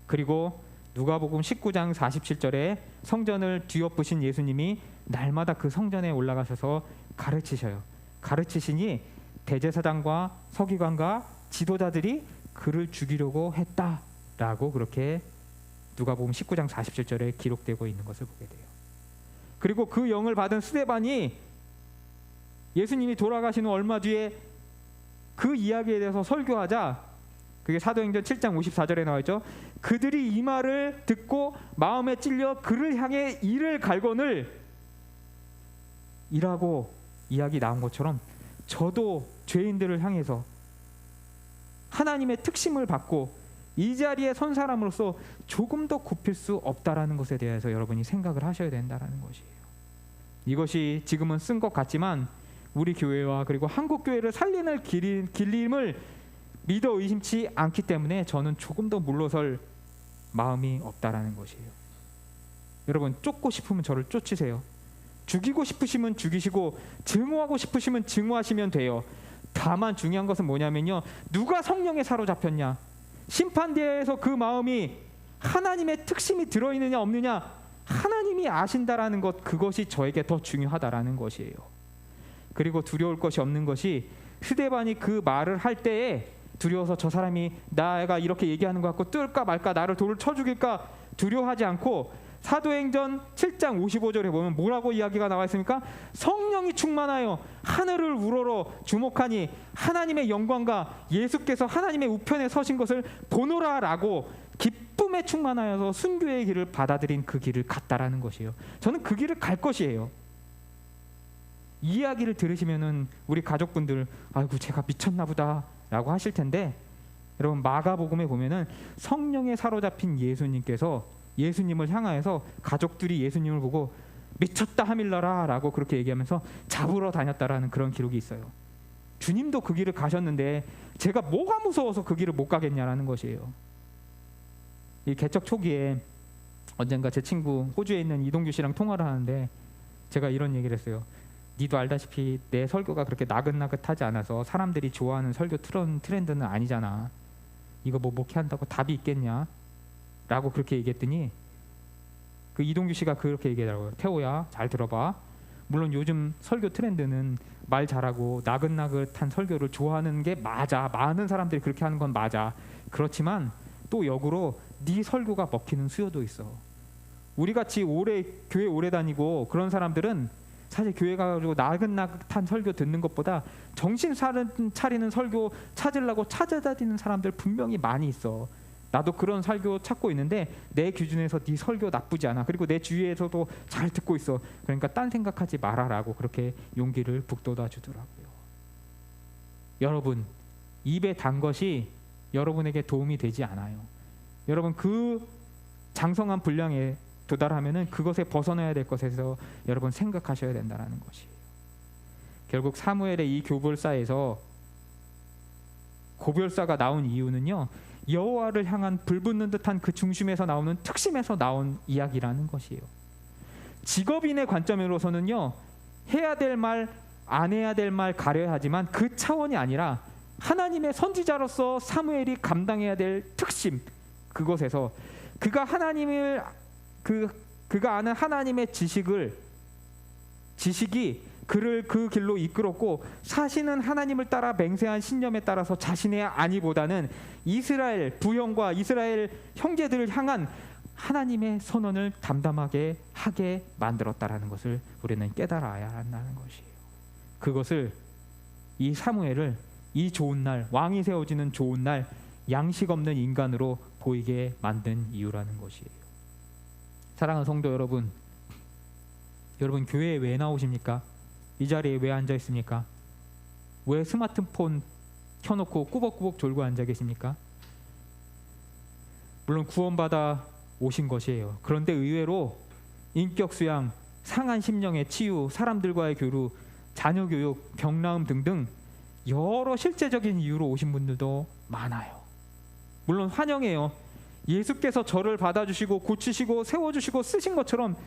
그리고 누가복음 19장 47절에 성전을 뒤엎으신 예수님이 날마다 그 성전에 올라가셔서 가르치셔요. 가르치시니 대제사장과 서기관과 지도자들이 그를 죽이려고 했다라고 그렇게 누가복음 19장 47절에 기록되고 있는 것을 보게 돼요. 그리고 그 영을 받은 스데반이 예수님이 돌아가신 후 얼마 뒤에 그 이야기에 대해서 설교하자, 그게 사도행전 7장 54절에 나와 있죠. 그들이 이 말을 듣고 마음에 찔려 그를 향해 이를 갈거늘 이라고 이야기 나온 것처럼 저도 죄인들을 향해서 하나님의 특심을 받고 이 자리에 선 사람으로서 조금 더 굽힐 수 없다라는 것에 대해서 여러분이 생각을 하셔야 된다라는 것이에요. 이것이 지금은 쓴 것 같지만 우리 교회와 그리고 한국 교회를 살리는 길림을 믿어 의심치 않기 때문에 저는 조금 더 물러설 마음이 없다라는 것이에요. 여러분, 쫓고 싶으면 저를 쫓으세요. 죽이고 싶으시면 죽이시고 증오하고 싶으시면 증오하시면 돼요. 다만 중요한 것은 뭐냐면요, 누가 성령에 사로잡혔냐, 심판대에서 그 마음이 하나님의 특심이 들어있느냐 없느냐 하나님이 아신다라는 것, 그것이 저에게 더 중요하다라는 것이에요. 그리고 두려울 것이 없는 것이 스데반이 그 말을 할 때에 두려워서 저 사람이 나가 이렇게 얘기하는 것 같고 뜰까 말까, 나를 돌을 쳐 죽일까 두려워하지 않고 사도행전 7장 55절에 보면 뭐라고 이야기가 나와 있습니까? 성령이 충만하여 하늘을 우러러 주목하니 하나님의 영광과 예수께서 하나님의 우편에 서신 것을 보노라라고 기쁨에 충만하여서 순교의 길을 받아들인 그 길을 갔다라는 것이에요. 저는 그 길을 갈 것이에요. 이야기를 들으시면은 우리 가족분들 아이고 제가 미쳤나 보다라고 하실 텐데, 여러분 마가복음에 보면은 성령에 사로잡힌 예수님께서 예수님을 향하여서 가족들이 예수님을 보고 미쳤다 하밀러라라고 그렇게 얘기하면서 잡으러 다녔다라는 그런 기록이 있어요. 주님도 그 길을 가셨는데 제가 뭐가 무서워서 그 길을 못 가겠냐라는 것이에요. 이 개척 초기에 언젠가 제 친구 호주에 있는 이동규 씨랑 통화를 하는데 제가 이런 얘기를 했어요. 니도 알다시피 내 설교가 그렇게 나긋나긋하지 않아서 사람들이 좋아하는 설교 트렌드는 아니잖아. 이거 뭐 목회한다고 답이 있겠냐? 라고 그렇게 얘기했더니 그 이동규 씨가 그렇게 얘기하더라고요. 태호야, 잘 들어봐. 물론 요즘 설교 트렌드는 말 잘하고 나긋나긋한 설교를 좋아하는 게 맞아. 많은 사람들이 그렇게 하는 건 맞아. 그렇지만 또 역으로 네 설교가 먹히는 수요도 있어. 우리같이 교회 오래 다니고 그런 사람들은 사실 교회 가가지고 나긋나긋한 설교 듣는 것보다 정신 차리는 설교 찾으려고 찾아다니는 사람들 분명히 많이 있어. 나도 그런 설교 찾고 있는데 내 기준에서 네 설교 나쁘지 않아. 그리고 내 주위에서도 잘 듣고 있어. 그러니까 딴 생각하지 마라라고 그렇게 용기를 북돋아 주더라고요. 여러분, 입에 단 것이 여러분에게 도움이 되지 않아요. 여러분, 그 장성한 분량에 도달하면은 그것에 벗어나야 될 것에서 여러분 생각하셔야 된다는 것이에요. 결국 사무엘의 이 교벌사에서 고별사가 나온 이유는요, 여호와를 향한 불붙는 듯한 그 중심에서 나오는 특심에서 나온 이야기라는 것이에요. 직업인의 관점으로서는요, 해야 될 말, 안 해야 될 말 가려야 하지만 그 차원이 아니라 하나님의 선지자로서 사무엘이 감당해야 될 특심, 그것에서 그가 하나님을 그가 아는 하나님의 지식이 그를 그 길로 이끌었고, 사실은 하나님을 따라 맹세한 신념에 따라서 자신의 안위보다는 이스라엘 부형과 이스라엘 형제들을 향한 하나님의 선언을 담담하게 하게 만들었다라는 것을 우리는 깨달아야 한다는 것이에요. 그것을 이 사무엘을 이 좋은 날, 왕이 세워지는 좋은 날, 양식 없는 인간으로 보이게 만든 이유라는 것이에요. 사랑하는 성도 여러분, 여러분 교회에 왜 나오십니까? 이 자리에 왜 앉아 있습니까? 왜 스마트폰 켜놓고 꾸벅꾸벅 졸고 앉아 계십니까? 물론 구원받아 오신 것이에요. 그런데 의외로 인격 수양, 상한 심령의 치유, 사람들과의 교류, 자녀 교육, 병나음 등등 여러 실제적인 이유로 오신 분들도 많아요. 물론 환영해요. 예수께서 저를 받아주시고 고치시고 세워주시고 쓰신 것처럼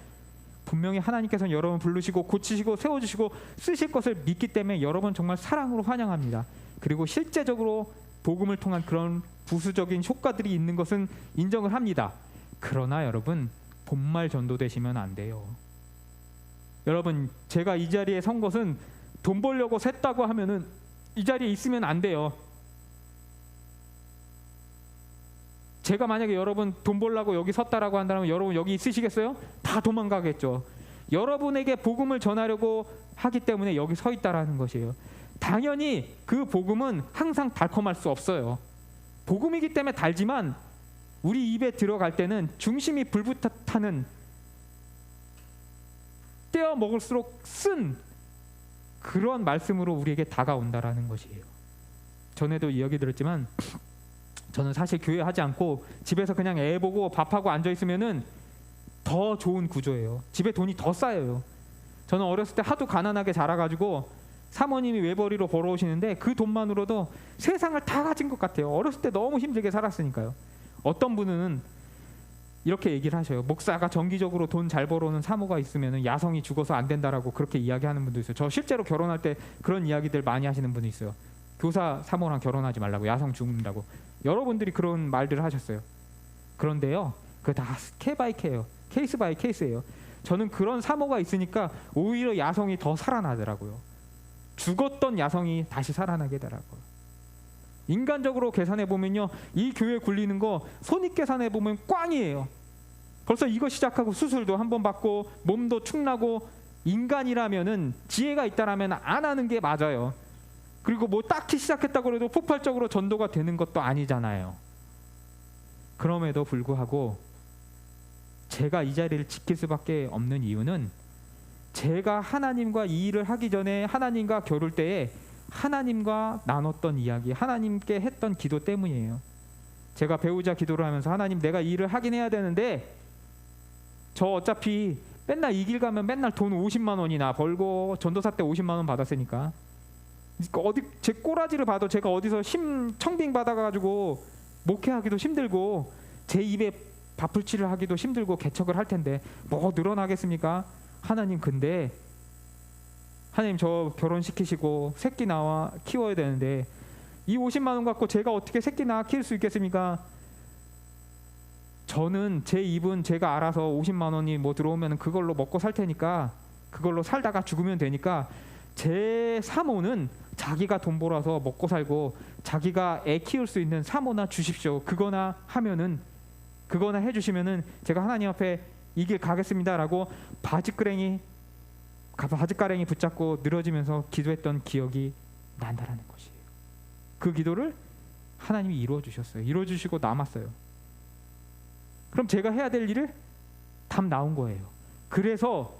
분명히 하나님께서는 여러분 부르시고 고치시고 세워주시고 쓰실 것을 믿기 때문에 여러분 정말 사랑으로 환영합니다. 그리고 실제적으로 복음을 통한 그런 부수적인 효과들이 있는 것은 인정을 합니다. 그러나 여러분, 본말 전도되시면 안 돼요. 여러분, 제가 이 자리에 선 것은 돈 벌려고 샜다고 하면은 이 자리에 있으면 안 돼요. 제가 만약에 여러분 돈 벌려고 여기 섰다라고 한다면 여러분 여기 있으시겠어요? 다 도망가겠죠. 여러분에게 복음을 전하려고 하기 때문에 여기 서 있다라는 것이에요. 당연히 그 복음은 항상 달콤할 수 없어요. 복음이기 때문에 달지만 우리 입에 들어갈 때는 중심이 불붙타는 떼어 먹을수록 쓴 그런 말씀으로 우리에게 다가온다라는 것이에요. 전에도 이야기 들었지만 저는 사실 교회 하지 않고 집에서 그냥 애 보고 밥하고 앉아 있으면은 더 좋은 구조예요. 집에 돈이 더 쌓여요. 저는 어렸을 때 하도 가난하게 자라가지고 사모님이 외벌이로 벌어오시는데 그 돈만으로도 세상을 다 가진 것 같아요. 어렸을 때 너무 힘들게 살았으니까요. 어떤 분은 이렇게 얘기를 하셔요. 목사가 정기적으로 돈 잘 벌어오는 사모가 있으면 야성이 죽어서 안 된다라고 그렇게 이야기하는 분도 있어요. 저 실제로 결혼할 때 그런 이야기들 많이 하시는 분이 있어요. 교사 사모랑 결혼하지 말라고, 야성 죽는다고. 여러분들이 그런 말들을 하셨어요. 그런데요, 그거 다 케이스 바이 케이스예요. 저는 그런 사모가 있으니까 오히려 야성이 더 살아나더라고요. 죽었던 야성이 다시 살아나게 되더라고요. 인간적으로 계산해 보면요, 이 교회 굴리는 거 손익 계산해 보면 꽝이에요. 벌써 이거 시작하고 수술도 한번 받고 몸도 축나고, 인간이라면은 지혜가 있다라면 안 하는 게 맞아요. 그리고 뭐 딱히 시작했다고 해도 폭발적으로 전도가 되는 것도 아니잖아요. 그럼에도 불구하고 제가 이 자리를 지킬 수밖에 없는 이유는 제가 하나님과 이 일을 하기 전에 하나님과 겨룰 때에 하나님과 나눴던 이야기, 하나님께 했던 기도 때문이에요. 제가 배우자 기도를 하면서 하나님, 내가 이 일을 하긴 해야 되는데 저 어차피 맨날 이 길 가면 맨날 돈 50만 원이나 벌고, 전도사 때 50만 원 받았으니까 어디 제 꼬라지를 봐도 제가 어디서 청빙 받아가지고 목회하기도 힘들고 제 입에 밥풀칠을 하기도 힘들고 개척을 할 텐데 뭐 늘어나겠습니까? 하나님, 근데 하나님 저 결혼시키시고 새끼 낳아 키워야 되는데 이 50만 원 갖고 제가 어떻게 새끼 낳아 키울 수 있겠습니까? 저는 제 입은 제가 알아서 50만 원이 뭐 들어오면 그걸로 먹고 살 테니까, 그걸로 살다가 죽으면 되니까 제 사모는 자기가 돈 벌어서 먹고 살고 자기가 애 키울 수 있는 사모나 주십시오. 그거나 해주시면은 제가 하나님 앞에 이 길 가겠습니다라고 바지가랭이 붙잡고 늘어지면서 기도했던 기억이 난다라는 것이에요. 그 기도를 하나님이 이루어 주셨어요. 이루어 주시고 남았어요. 그럼 제가 해야 될 일을 답 나온 거예요. 그래서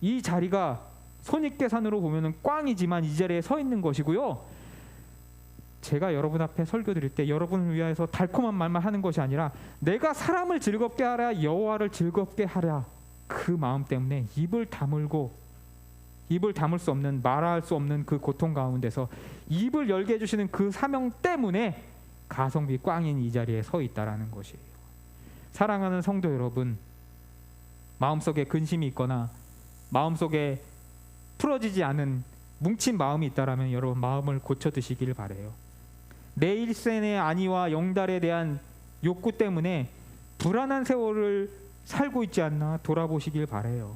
이 자리가 손익계산으로 보면은 꽝이지만 이 자리에 서 있는 것이고요. 제가 여러분 앞에 설교 드릴 때 여러분을 위하여서 달콤한 말만 하는 것이 아니라 내가 사람을 즐겁게 하라, 여호와를 즐겁게 하라, 그 마음 때문에 입을 다물 수 없는, 말할 수 없는 그 고통 가운데서 입을 열게 해주시는 그 사명 때문에 가성비 꽝인 이 자리에 서 있다라는 것이에요. 사랑하는 성도 여러분, 마음속에 근심이 있거나 마음속에 풀어지지 않은 뭉친 마음이 있다라면 여러분 마음을 고쳐 드시길 바래요. 내 일생의 안위와 영달에 대한 욕구 때문에 불안한 세월을 살고 있지 않나 돌아보시길 바래요.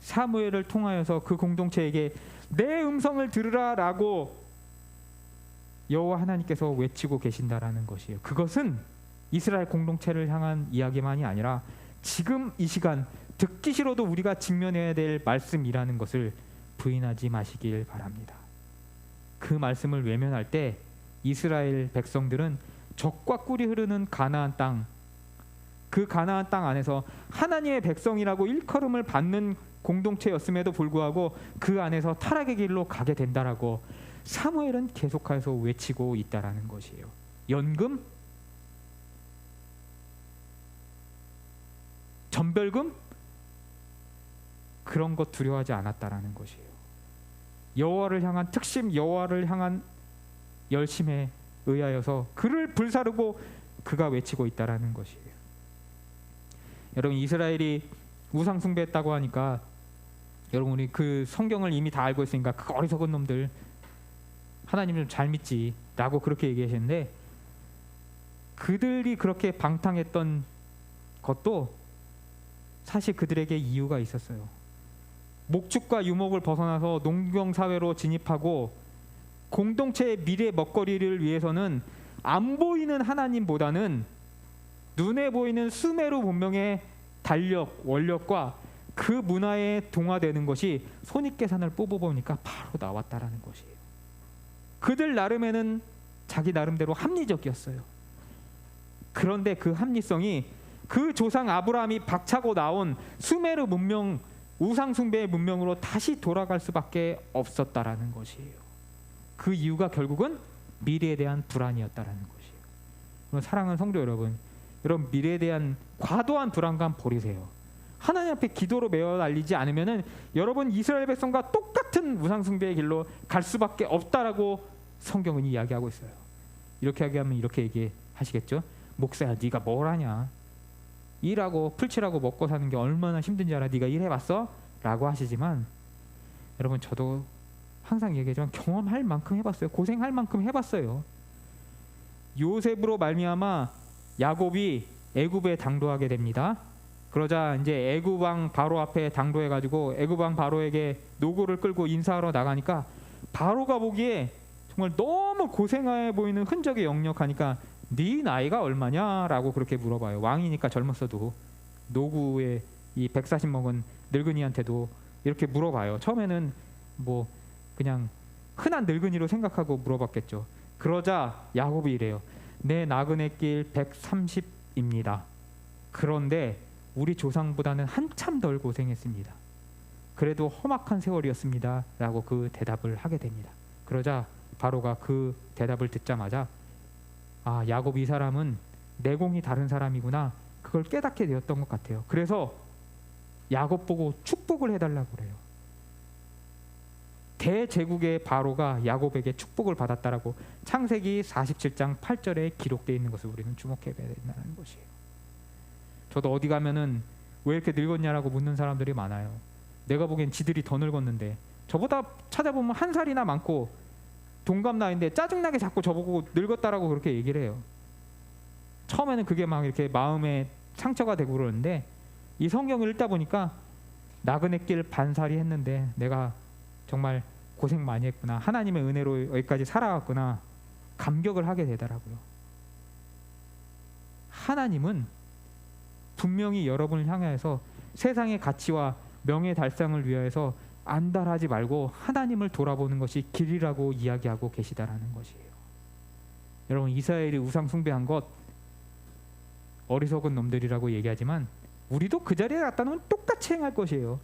사무엘을 통하여서 그 공동체에게 내 음성을 들으라라고 여호와 하나님께서 외치고 계신다라는 것이에요. 그것은 이스라엘 공동체를 향한 이야기만이 아니라 지금 이 시간 듣기 싫어도 우리가 직면해야 될 말씀이라는 것을 부인하지 마시길 바랍니다. 그 말씀을 외면할 때 이스라엘 백성들은 젖과 꿀이 흐르는 가나안 땅, 그 가나안 땅 안에서 하나님의 백성이라고 일컬음을 받는 공동체였음에도 불구하고 그 안에서 타락의 길로 가게 된다라고 사무엘은 계속해서 외치고 있다라는 것이에요. 연금? 전별금? 그런 것 두려워하지 않았다라는 것이에요. 여호와를 향한 특심, 여호와를 향한 열심에 의하여서 그를 불사르고 그가 외치고 있다라는 것이에요. 여러분, 이스라엘이 우상 숭배했다고 하니까 여러분, 우리 그 성경을 이미 다 알고 있으니까 그 어리석은 놈들, 하나님을 잘 믿지 라고 그렇게 얘기하시는데, 그들이 그렇게 방탕했던 것도 사실 그들에게 이유가 있었어요. 목축과 유목을 벗어나서 농경사회로 진입하고 공동체의 미래 먹거리를 위해서는 안 보이는 하나님보다는 눈에 보이는 수메르 문명의 달력, 원력과 그 문화에 동화되는 것이 손익계산을 뽑아보니까 바로 나왔다라는 것이에요. 그들 나름에는 자기 나름대로 합리적이었어요. 그런데 그 합리성이 그 조상 아브라함이 박차고 나온 수메르 문명, 우상 숭배의 문명으로 다시 돌아갈 수밖에 없었다라는 것이에요. 그 이유가 결국은 미래에 대한 불안이었다라는 것이에요. 사랑하는 성도 여러분, 미래에 대한 과도한 불안감 버리세요. 하나님 앞에 기도로 메워 알리지 않으면은 여러분 이스라엘 백성과 똑같은 우상 숭배의 길로 갈 수밖에 없다라고 성경은 이야기하고 있어요. 이렇게 하면 이렇게 얘기하시겠죠? 목사야, 네가 뭘 하냐? 일하고 풀칠하고 먹고 사는 게 얼마나 힘든지 알아? 네가 일해봤어? 라고 하시지만 여러분, 저도 항상 얘기하지만 경험할 만큼 해봤어요. 고생할 만큼 해봤어요. 요셉으로 말미암아 야곱이 애굽에 당도하게 됩니다. 그러자 이제 애굽 왕 바로 앞에 당도해가지고 애굽 왕 바로에게 노고를 끌고 인사하러 나가니까 바로가 보기에 정말 너무 고생해 보이는 흔적이 역력하니까 네 나이가 얼마냐라고 그렇게 물어봐요. 왕이니까 젊었어도 노구의 이 140 먹은 늙은이한테도 이렇게 물어봐요. 처음에는 뭐 그냥 흔한 늙은이로 생각하고 물어봤겠죠. 그러자 야곱이 이래요. 내 나그네 길 130입니다. 그런데 우리 조상보다는 한참 덜 고생했습니다. 그래도 험악한 세월이었습니다 라고 그 대답을 하게 됩니다. 그러자 바로가 그 대답을 듣자마자 아, 야곱 이 사람은 내공이 다른 사람이구나, 그걸 깨닫게 되었던 것 같아요. 그래서 야곱 보고 축복을 해달라고 그래요. 대제국의 바로가 야곱에게 축복을 받았다라고 창세기 47장 8절에 기록되어 있는 것을 우리는 주목해야 된다는 것이에요. 저도 어디 가면은 왜 이렇게 늙었냐라고 묻는 사람들이 많아요. 내가 보기엔 지들이 더 늙었는데, 저보다 찾아보면 한 살이나 많고 동갑 나이인데 짜증나게 자꾸 저보고 늙었다라고 그렇게 얘기를 해요. 처음에는 그게 막 이렇게 마음에 상처가 되고 그러는데, 이 성경을 읽다 보니까 나그네 길 반살이 했는데 내가 정말 고생 많이 했구나, 하나님의 은혜로 여기까지 살아왔구나, 감격을 하게 되더라고요. 하나님은 분명히 여러분을 향해서 세상의 가치와 명예 달성을 위하여서 안달하지 말고 하나님을 돌아보는 것이 길이라고 이야기하고 계시다라는 것이에요. 여러분, 이스라엘이 우상 숭배한 것 어리석은 놈들이라고 얘기하지만 우리도 그 자리에 갖다 놓으면 똑같이 행할 것이에요.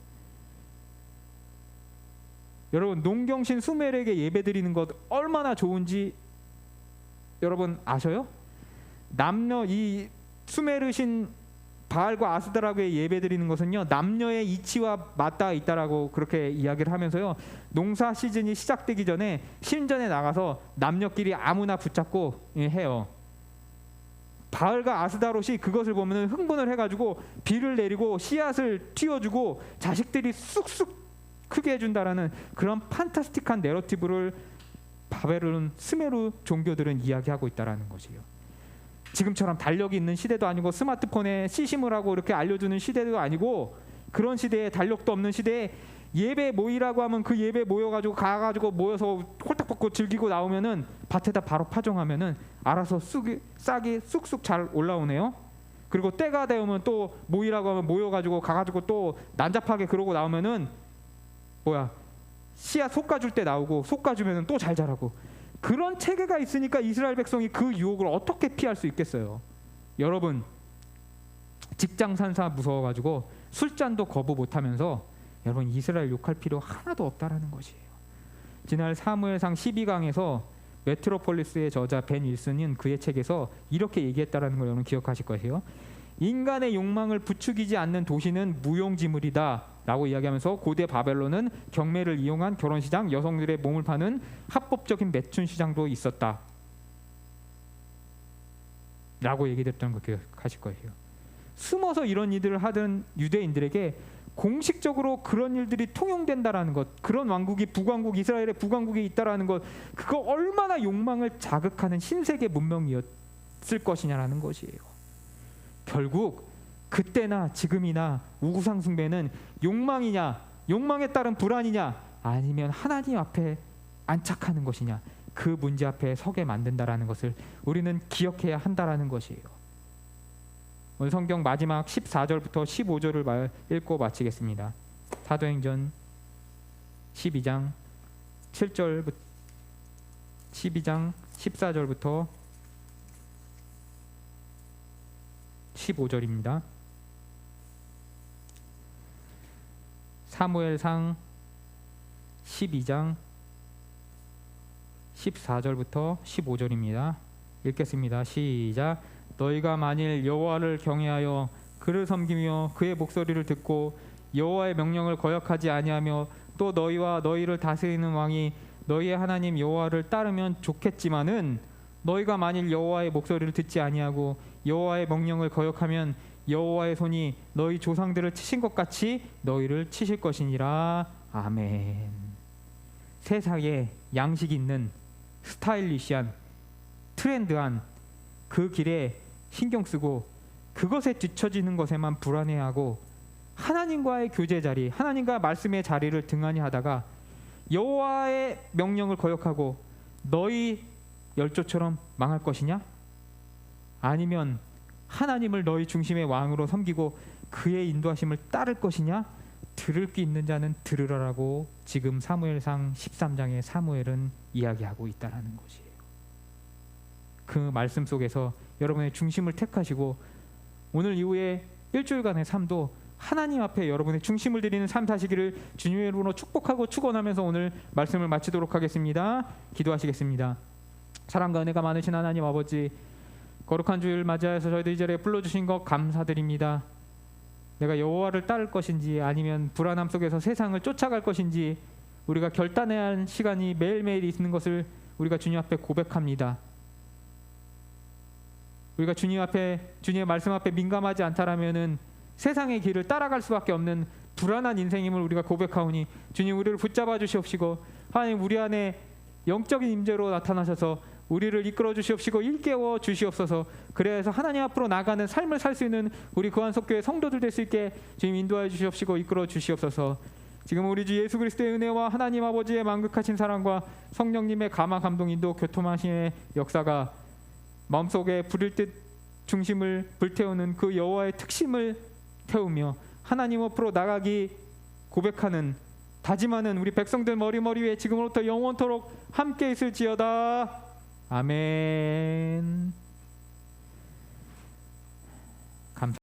여러분, 농경신 수멜에게 예배드리는 것 얼마나 좋은지 여러분 아셔요? 남녀, 이 수메르신 바알과 아스다라에게 예배드리는 것은요, 남녀의 이치와 맞닿아 있다라고 그렇게 이야기를 하면서요, 농사 시즌이 시작되기 전에 신전에 나가서 남녀끼리 아무나 붙잡고 해요. 바알과 아스다롯이 그것을 보면 흥분을 해가지고 비를 내리고 씨앗을 틔워주고 자식들이 쑥쑥 크게 해준다라는 그런 판타스틱한 내러티브를 바벨론 스메르 종교들은 이야기하고 있다라는 것이에요. 지금처럼 달력이 있는 시대도 아니고 스마트폰에 시심을 하고 이렇게 알려주는 시대도 아니고, 그런 시대에 달력도 없는 시대에 예배 모이라고 하면 그 예배 모여가지고 가가지고 모여서 홀딱 벗고 즐기고 나오면은 밭에다 바로 파종하면은 알아서 싹이 쑥쑥 잘 올라오네요. 그리고 때가 되면 또 모이라고 하면 모여가지고 가가지고 또 난잡하게 그러고 나오면은 씨앗 솎아줄 때 나오고 솎아주면은 또 잘 자라고, 그런 체계가 있으니까 이스라엘 백성이 그 유혹을 어떻게 피할 수 있겠어요. 여러분, 직장 산사 무서워가지고 술잔도 거부 못하면서 여러분 이스라엘 욕할 필요 하나도 없다라는 것이에요. 지난 사무엘상 12강에서 메트로폴리스의 저자 벤 윌슨은 그의 책에서 이렇게 얘기했다라는 걸 여러분 기억하실 거예요. 인간의 욕망을 부추기지 않는 도시는 무용지물이다 라고 이야기하면서 고대 바벨론은 경매를 이용한 결혼시장, 여성들의 몸을 파는 합법적인 매춘 시장도 있었다 라고 얘기했던 거 기억하실 거예요. 숨어서 이런 일들을 하던 유대인들에게 공식적으로 그런 일들이 통용된다라는 것, 그런 왕국이 북왕국, 이스라엘의 북왕국이 있다라는 것, 그거 얼마나 욕망을 자극하는 신세계 문명이었을 것이냐라는 것이에요. 결국 그때나 지금이나 우상 숭배는 욕망이냐, 욕망에 따른 불안이냐, 아니면 하나님 앞에 안착하는 것이냐, 그 문제 앞에 서게 만든다라는 것을 우리는 기억해야 한다라는 것이에요. 오늘 성경 마지막 14절부터 15절을 읽고 마치겠습니다. 사도행전 12장 7절부터 12장 14절부터 15절입니다. 사무엘상 12장 14절부터 15절입니다. 읽겠습니다. 시작. 너희가 만일 여호와를 경외하여 그를 섬기며 그의 목소리를 듣고 여호와의 명령을 거역하지 아니하며 또 너희와 너희를 다스리는 왕이 너희의 하나님 여호와를 따르면 좋겠지만은, 너희가 만일 여호와의 목소리를 듣지 아니하고 여호와의 명령을 거역하면 여호와의 손이 너희 조상들을 치신 것 같이 너희를 치실 것이니라. 아멘. 세상에 양식 있는 스타일리시한 트렌드한 그 길에 신경 쓰고 그것에 뒤처지는 것에만 불안해하고 하나님과의 교제 자리, 하나님과 말씀의 자리를 등한히 하다가 여호와의 명령을 거역하고 너희 열조처럼 망할 것이냐? 아니면 하나님을 너희 중심의 왕으로 섬기고 그의 인도하심을 따를 것이냐? 들을 귀 있는 자는 들으라라고 지금 사무엘상 13장의 사무엘은 이야기하고 있다라는 것이에요. 그 말씀 속에서 여러분의 중심을 택하시고 오늘 이후에 일주일간의 삶도 하나님 앞에 여러분의 중심을 드리는 삶 사시기를 주님의 이름으로 축복하고 축원하면서 오늘 말씀을 마치도록 하겠습니다. 기도하시겠습니다. 사랑과 은혜가 많으신 하나님 아버지, 거룩한 주일 맞이하여서 저희들 이 자리에 불러주신 것 감사드립니다. 내가 여호와를 따를 것인지 아니면 불안함 속에서 세상을 쫓아갈 것인지 우리가 결단해야 하는 시간이 매일매일 있는 것을 우리가 주님 앞에 고백합니다. 우리가 주님 앞에, 주님의 말씀 앞에 민감하지 않다라면은 세상의 길을 따라갈 수밖에 없는 불안한 인생임을 우리가 고백하오니 주님 우리를 붙잡아 주시옵시고 하나님 우리 안에 영적인 임재로 나타나셔서 우리를 이끌어 주시옵시고 일깨워 주시옵소서. 그래서 하나님 앞으로 나가는 삶을 살 수 있는 우리 거한석교회 성도들 될 수 있게 주님 인도하여 주시옵시고 이끌어 주시옵소서. 지금 우리 주 예수 그리스도의 은혜와 하나님 아버지의 만극하신 사랑과 성령님의 감화 감동 인도 교통하심의 역사가 마음속에 불일 듯 중심을 불태우는 그 여호와의 특심을 태우며 하나님 앞으로 나가기 고백하는 다짐하는 우리 백성들 머리 위에 지금으로부터 영원토록 함께 있을지어다. 아멘.